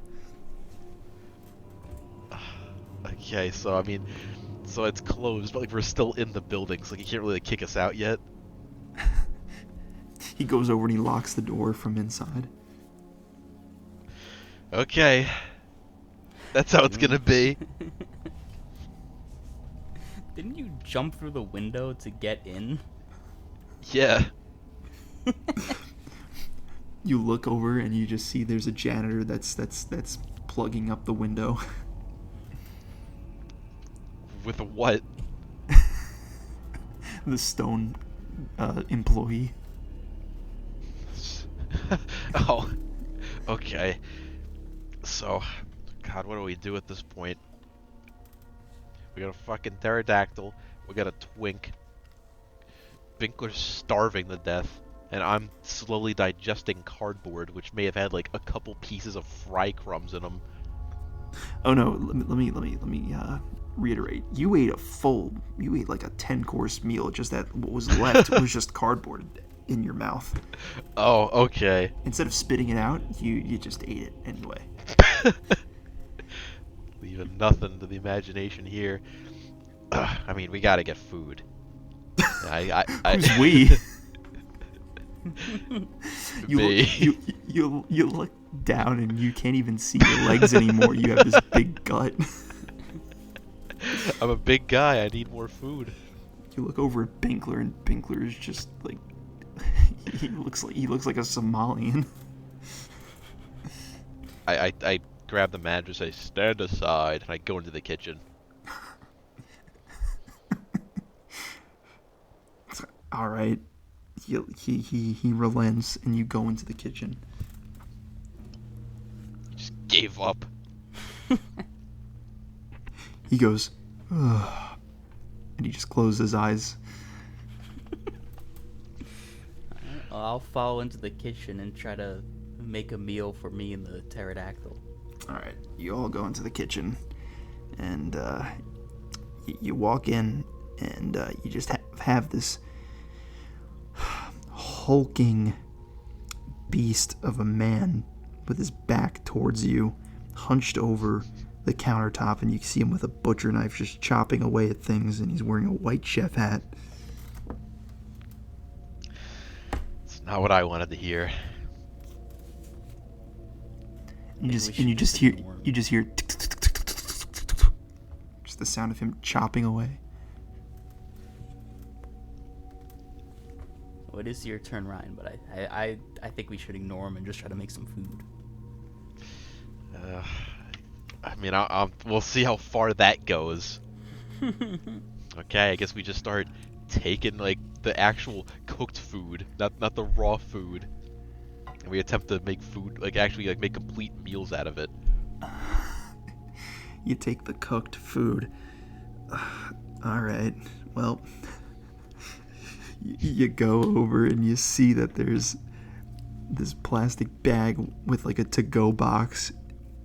Okay, so I mean, so it's closed, but like we're still in the building, so like, you can't really kick us out yet. He goes over and he locks the door from inside. Okay, that's how it's gonna be. Didn't you jump through the window to get in? Yeah. You look over and you just see there's a janitor that's plugging up the window. With what? The stone employee. Oh, okay. So, God, what do we do at this point? We got a fucking pterodactyl. We got a twink. Binkler's starving to death, and I'm slowly digesting cardboard, which may have had like a couple pieces of fry crumbs in them. Oh no! Let me reiterate. You ate like a 10-course meal. Just that what was left was just cardboard in your mouth. Oh, okay. Instead of spitting it out, you just ate it anyway. Leaving nothing to the imagination here. I mean, we gotta get food. Who's we? You look down and you can't even see your legs anymore. You have this big gut. I'm a big guy. I need more food. You look over at Binkler, and Binkler is just like he looks like a Somalian. I grab the manager, say, "Stand aside," and I go into the kitchen. All right. He relents, and you go into the kitchen. He just gave up. He goes, ugh, and he just closed his eyes. I'll follow into the kitchen and try to make a meal for me and the pterodactyl. All right, you all go into the kitchen, and you walk in, and you just have this hulking beast of a man with his back towards you, hunched over, the countertop, and you see him with a butcher knife just chopping away at things, and he's wearing a white chef hat. It's not what I wanted to hear. You just hear just the sound of him chopping away. Well, it is your turn, Ryan, but I think we should ignore him and just try to make some food. I mean, we'll see how far that goes. Okay, I guess we just start taking like the actual cooked food, not the raw food, and we attempt to make food, like actually like make complete meals out of it. You take the cooked food. All right. Well, you go over and you see that there's this plastic bag with like a to-go box,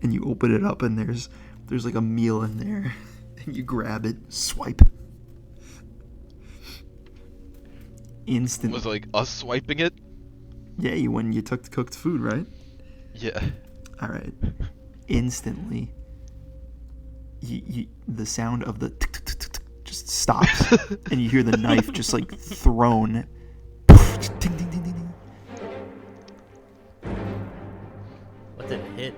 and you open it up and there's like a meal in there, and you grab it, swipe. Instant. Was it like us swiping it? Yeah, when you took the cooked food, right? Yeah. All right. Instantly, the sound of the just stops, and you hear the knife just like thrown. Ding, ding, ding, ding, ding. What did it hit?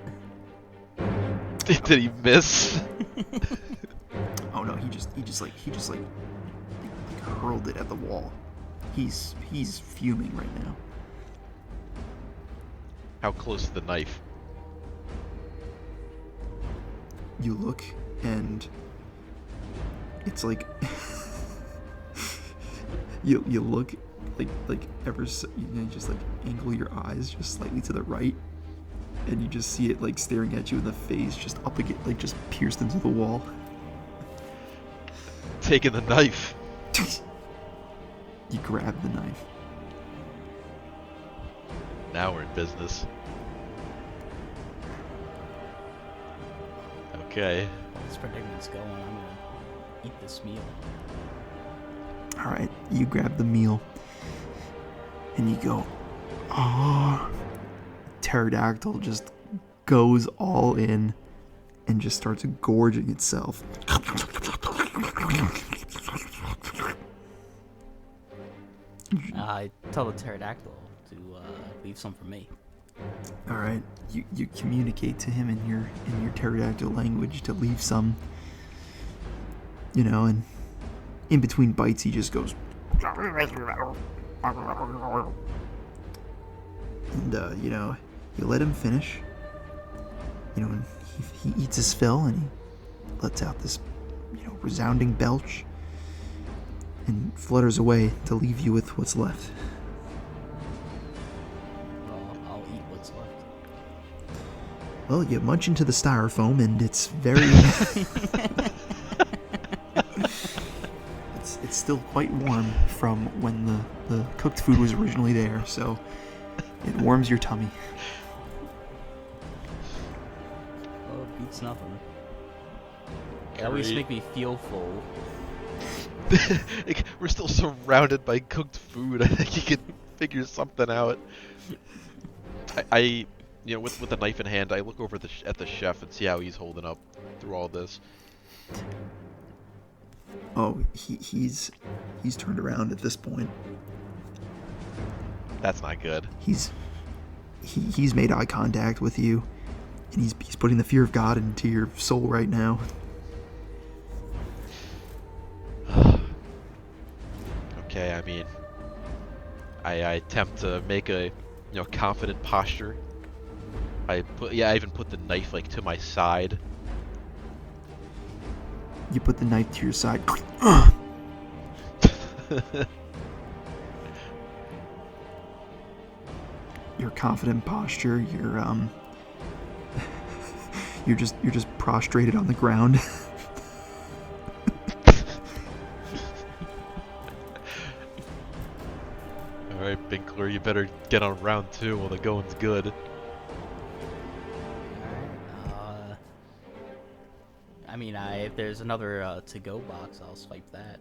Did he miss? Oh no, he just hurled it at the wall. He's fuming right now. How close to the knife? You look, and it's like you look like ever so, just like angle your eyes just slightly to the right, and you just see it like staring at you in the face, just up again, like just pierced into the wall. Taking the knife. You grab the knife. Now we're in business. Okay. While this predictament's going, I'm gonna eat this meal. All right, you grab the meal, and you go, oh. Pterodactyl just goes all in and just starts gorging itself. I tell the pterodactyl to leave some for me. All right, you communicate to him in your pterodactyl language to leave some. And in between bites, he just goes. And you let him finish. And he eats his fill, and he lets out this, resounding belch, and flutters away to leave you with what's left. Well, I'll eat what's left. Well, you munch into the styrofoam, and it's very... it's still quite warm from when the cooked food was originally there, so it warms your tummy. Well, it beats nothing. It at least make me feel full. Like, we're still surrounded by cooked food. I think you could figure something out. I with the knife in hand, I look over at the chef and see how he's holding up through all this. Oh, he's turned around at this point. That's not good. He's made eye contact with you, and he's putting the fear of God into your soul right now. Okay, I mean, I attempt to make a confident posture. I even put the knife like to my side. You put the knife to your side. Your confident posture. You're just prostrated on the ground. Alright, Binkler, you better get on round 2 while the going's good. Alright, I mean, if there's another to-go box, I'll swipe that.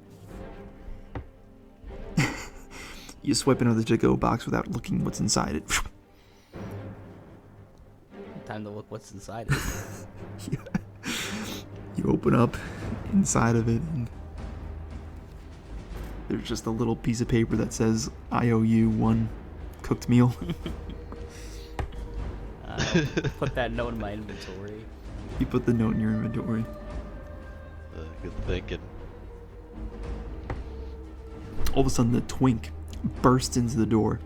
You swipe another to-go box without looking what's inside it. Time to look what's inside it. Yeah. You open up inside of it, and there's just a little piece of paper that says, "I owe you one cooked meal." I'll put that note in my inventory. You put the note in your inventory. Good thinking. All of a sudden, the twink bursts into the door,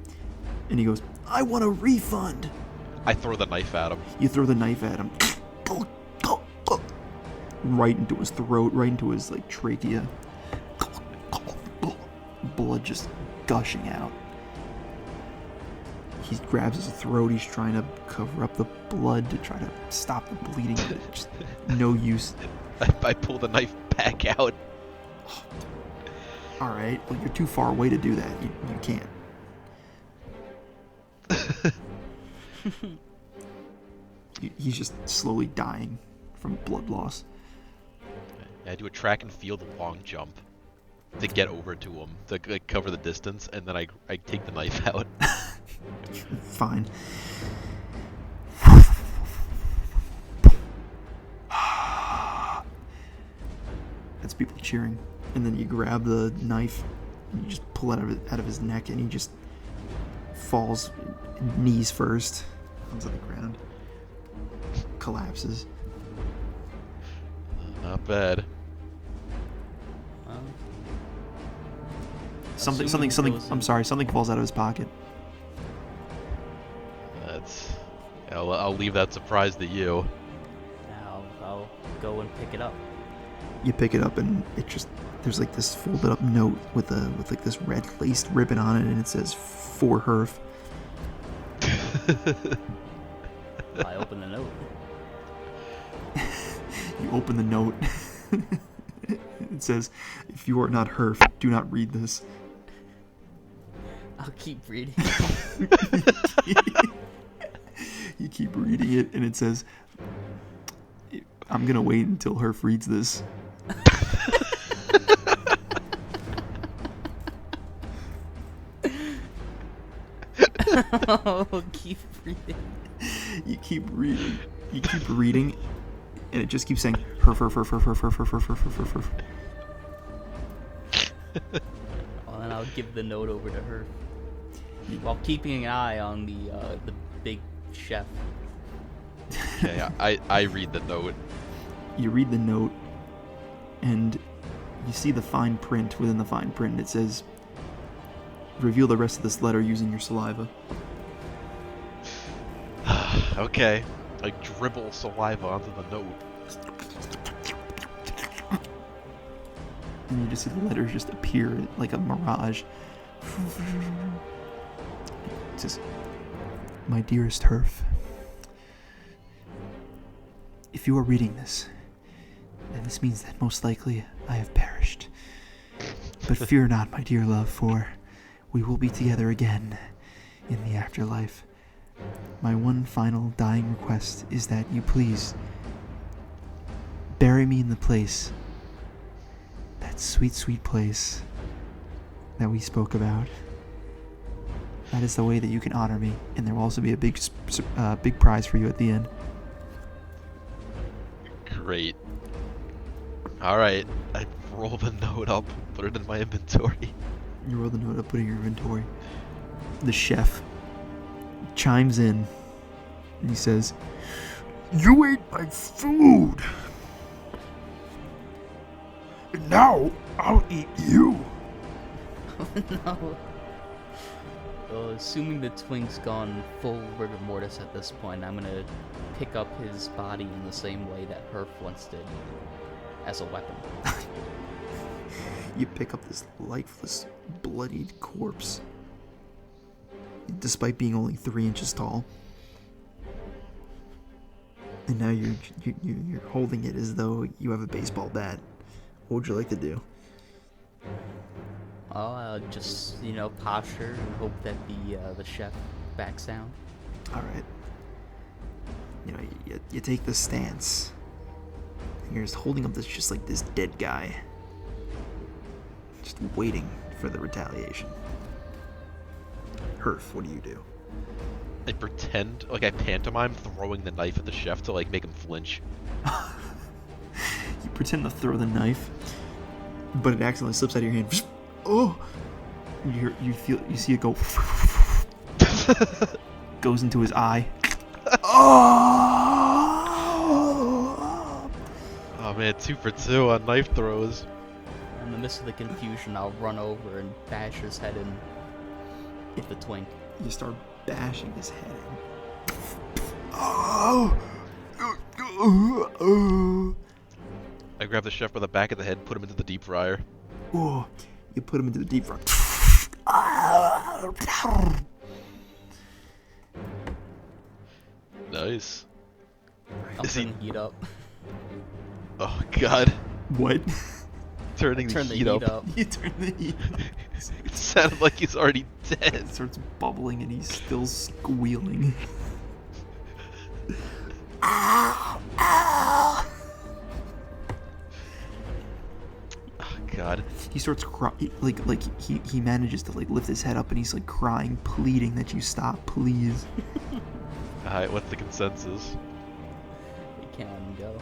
and he goes, "I want a refund!" I throw the knife at him. You throw the knife at him. Right into his throat, right into his like trachea. Blood just gushing out. He grabs his throat, he's trying to cover up the blood to try to stop the bleeding, but just no use. I pull the knife back out. Alright, well you're too far away to do that. You can't. He's just slowly dying from blood loss. I do a track and field long jump to get over to him, to like, cover the distance, and then I take the knife out. Fine. That's people cheering. And then you grab the knife and you just pull it out of his neck, and he just falls knees first onto the ground. Collapses. Not bad. Well, Something. I'm sorry. Something falls out of his pocket. That's. I'll leave that surprise to you. I'll go and pick it up. You pick it up, and it just there's like this folded up note with like this red laced ribbon on it, and it says "For Herf." I open the note. You open the note. It says, "If you are not Herf, do not read this." I'll keep reading. You keep reading it, and it says, "I'm gonna wait until Herf reads this." I'll keep reading. You keep reading. You keep reading, and it just keeps saying, "Herf, herf, herf, herf, herf, herf, herf, herf, herf, herf, herf." Well, then I'll give the note over to her, while keeping an eye on the big chef. Okay, I read the note. You read the note, and you see the fine print within the fine print, and it says, "Reveal the rest of this letter using your saliva." Okay. I dribble saliva onto the note. And you just see the letters just appear like a mirage. It says, "My dearest Herf, if you are reading this, then this means that most likely I have perished. But fear not, my dear love, for we will be together again in the afterlife. My one final dying request is that you please bury me in the place, that sweet, sweet place that we spoke about. That is the way that you can honor me, and there will also be a big prize for you at the end." Great. Alright. I roll the note up, put it in my inventory. You roll the note up, put it in your inventory. The chef chimes in, and he says, "You ate my food, and now I'll eat you." No. Well, assuming the twink's gone full rigor mortis at this point, I'm gonna pick up his body in the same way that Herf once did, as a weapon. You pick up this lifeless, bloodied corpse, despite being only 3 inches tall. And now you're holding it as though you have a baseball bat. What would you like to do? I'll just, posture and hope that the chef backs down. All right. You take the stance. And you're just holding up this dead guy, just waiting for the retaliation. Herf, what do you do? I pretend, I pantomime throwing the knife at the chef to, make him flinch. You pretend to throw the knife, but it accidentally slips out of your hand. Oh! You see it go. Goes into his eye. Oh! Oh man, 2 for 2 on knife throws. In the midst of the confusion, I'll run over and bash his head in with the twink. You start bashing his head in. Oh! I grab the chef by the back of the head and put him into the deep fryer. Oh! You put him into the deep fryer. Nice. I'll Is he- turn the heat up. Oh god. What? Turning Turn the heat up. You turn the heat up. It sounded like he's already dead. It starts bubbling and he's still squealing. Oh god. He starts crying, like he manages to like lift his head up and he's like crying, pleading that you stop, please. Alright, what's the consensus? It can go.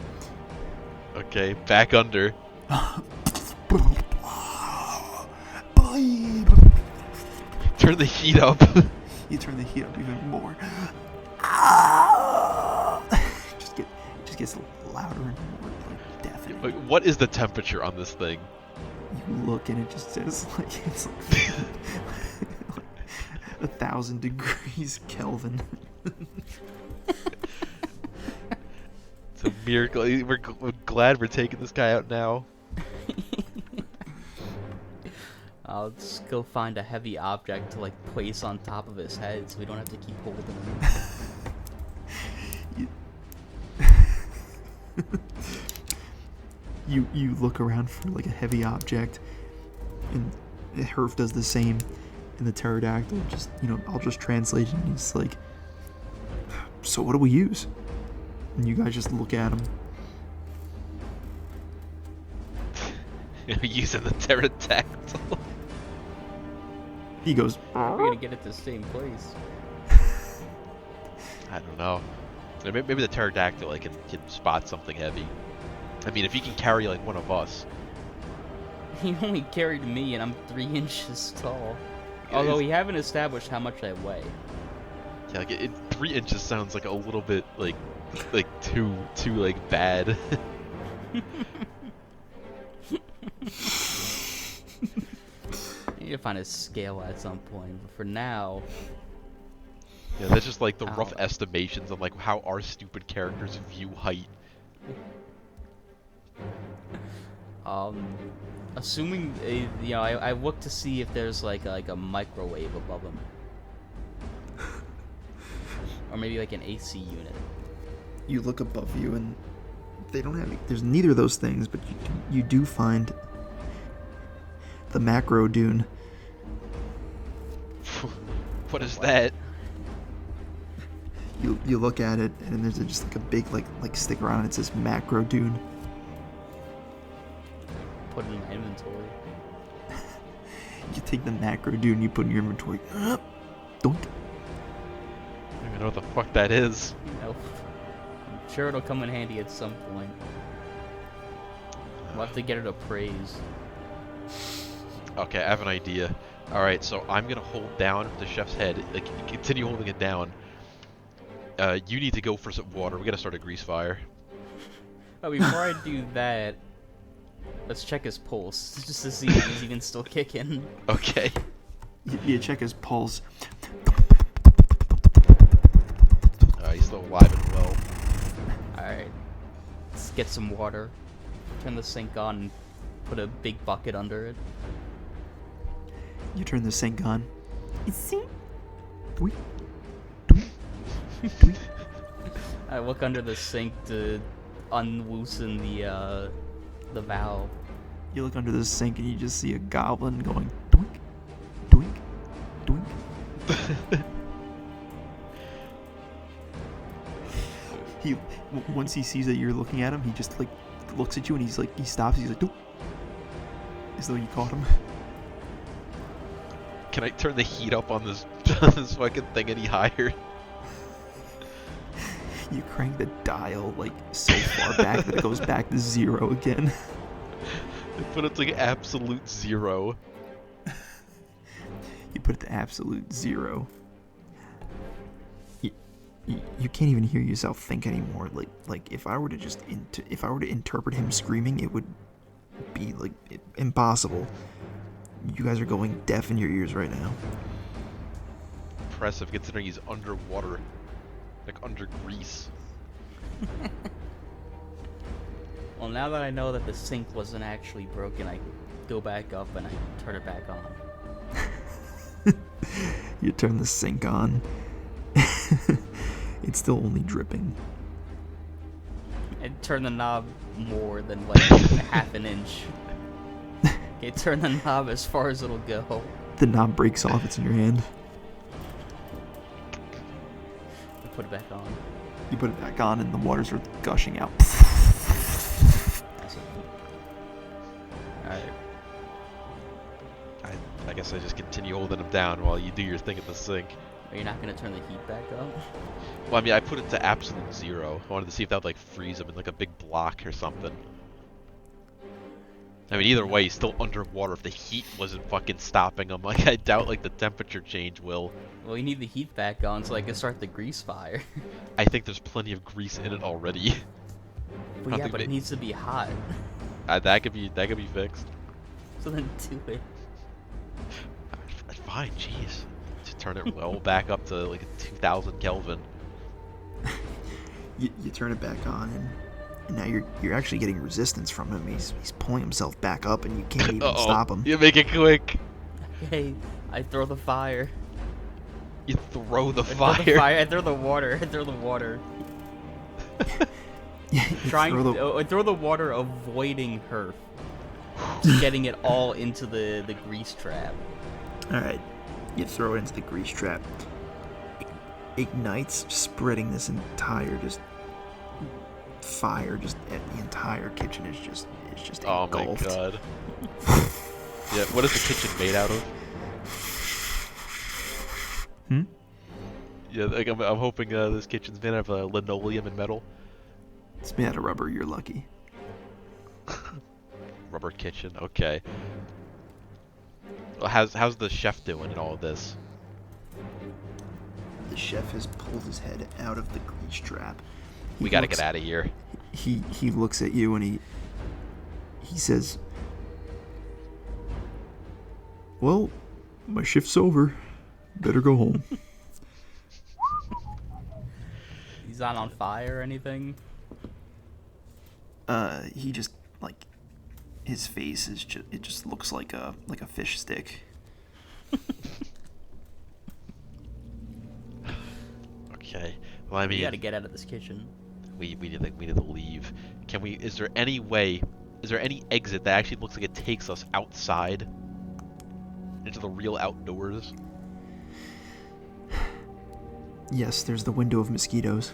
Okay, back under. Turn the heat up. You turn the heat up even more. Just gets louder and more like deafening. Like, what is the temperature on this thing? You look and it just says like it's like, like 1,000 degrees Kelvin. It's a miracle. We're glad we're taking this guy out now. I'll just go find a heavy object to like place on top of his head so we don't have to keep holding him. You look around for like a heavy object, and Herf does the same, and the pterodactyl just, I'll just translate it, and he's like, so what do we use? And you guys just look at him. Using the pterodactyl. He goes, We're gonna get it to the same place. I don't know. Maybe the pterodactyl can spot something heavy. I mean, if he can carry like one of us. He only carried me and I'm 3 inches tall. Yeah, Although we haven't established how much I weigh. Yeah, like 3 inches sounds like a little bit like too like bad. I need to find a scale at some point, but for now, Yeah, that's just like the rough Ow. estimations of like how our stupid characters view height. assuming I look to see if there's like a microwave above him, or maybe like an AC unit. you look above you, and they don't have. There's neither of those things, but you do find the macro dune. What is that? You look at it, and there's just like a big like sticker on it. It says macro dune. Put it in my inventory. You take the macro dune, you put in your inventory. Don't. I don't even know what the fuck that is. I'm sure it'll come in handy at some point. We'll have to get it appraised. Okay, I have an idea. Alright, so I'm gonna hold down the chef's head, like continue holding it down. You need to go for some water. We gotta start a grease fire. But before I do that, let's check his pulse just to see if he's even still kicking. Okay. You check his pulse. He's still alive and well. Alright, let's get some water. Turn the sink on and put a big bucket under it. You turn the sink on. Tweet. Tweet. Tweet. I look under the sink to unloosen the valve. You look under the sink and you just see a goblin going doink, doink, doink. Once he sees that you're looking at him, he just like looks at you and he stops. He's like, doink, as though you caught him. Can I turn the heat up on this on this fucking thing any higher? You crank the dial like so far back that it goes back to 0 again. But it's like absolute 0. You put it to absolute 0. You can't even hear yourself think anymore. Like if I were to just if I were to interpret him screaming, it would be like impossible. You guys are going deaf in your ears right now. Impressive considering he's underwater, like under grease. Well, now that I know that the sink wasn't actually broken, I go back up and I turn it back on. You turn the sink on. It's still only dripping. I turn the knob more than like half an inch. Okay, turn the knob as far as it'll go. The knob breaks off. It's in your hand. I put it back on. You put it back on, and the waters are gushing out. Alright. I guess I just continue holding him down while you do your thing at the sink. Are you not gonna turn the heat back up? Well, I mean, I put it to absolute 0. I wanted to see if that would like freeze him in like a big block or something. I mean, either way, he's still underwater if the heat wasn't fucking stopping him. Like, I doubt like the temperature change will. Well, you need the heat back on so I can start the grease fire. I think there's plenty of grease in it already. Well, yeah, but it needs to be hot. That could be fixed. So then do it. Fine, jeez. Just turn it well back up to like 2000 Kelvin. You turn it back on, and now you're actually getting resistance from him. He's pulling himself back up, and you can't even stop him. You make it quick. Okay, I throw the fire. You throw the I fire. throw the fire. I throw the water. I throw the water. I throw the water, avoiding her, getting it all into the grease trap. All right, you throw it into the grease trap. Ignites, spreading this entire fire at the entire kitchen. Is just engulfed. Oh my god. Yeah, what is the kitchen made out of? Yeah, like I'm hoping this kitchen's made out of linoleum and metal. It's made out of rubber. You're lucky. Rubber kitchen. Okay. Well, how's the chef doing in all of this? The chef has pulled his head out of the grease trap. We gotta get out of here. He looks at you and he says, "Well, my shift's over. Better go home." He's not on fire or anything? He just his face is just looks like a fish stick. Okay. Well, I mean, we gotta get out of this kitchen. We need to leave. Can we? Is there any way? Is there any exit that actually looks like it takes us outside into the real outdoors? Yes, there's the window of mosquitoes.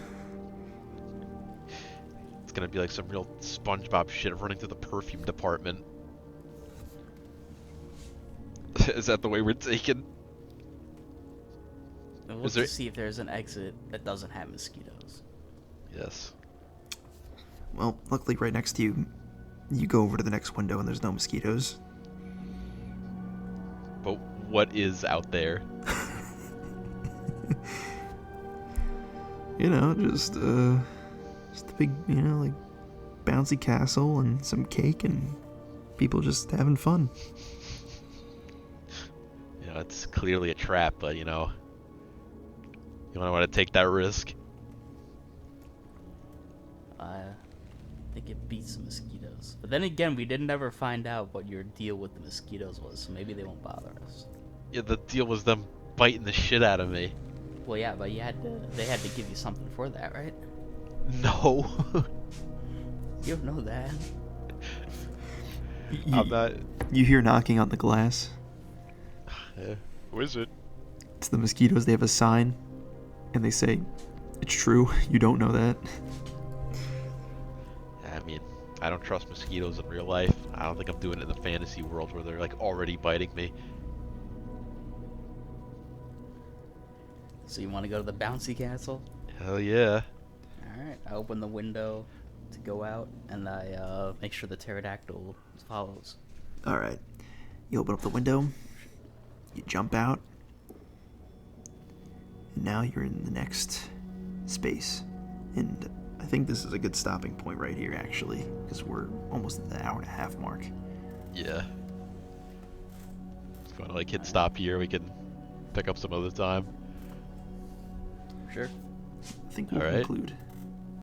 It's gonna be like some real SpongeBob shit running through the perfume department. Is that the way we're taking? And we'll just see if there's an exit that doesn't have mosquitoes. Yes. Well, luckily right next to you, you go over to the next window and there's no mosquitoes. But what is out there? Just a big, like bouncy castle and some cake and people just having fun. It's clearly a trap, but you don't want to take that risk. I think it beats the mosquitoes. But then again, we didn't ever find out what your deal with the mosquitoes was, so maybe they won't bother us. Yeah, the deal was them biting the shit out of me. Well, yeah, but they had to give you something for that, right? No. You don't know that. I'm not. You hear knocking on the glass. Who is it? It's the mosquitoes. They have a sign, and they say, "It's true. You don't know that." I mean, I don't trust mosquitoes in real life. I don't think I'm doing it in the fantasy world where they're like already biting me. So you want to go to the bouncy castle? Hell yeah. I open the window to go out, and I make sure the pterodactyl follows. All right. You open up the window. You jump out. And now you're in the next space. And I think this is a good stopping point right here, actually, because we're almost at the hour and a half mark. Yeah. If you want to like hit stop here, we can pick up some other time. Sure. I think we'll All right. conclude.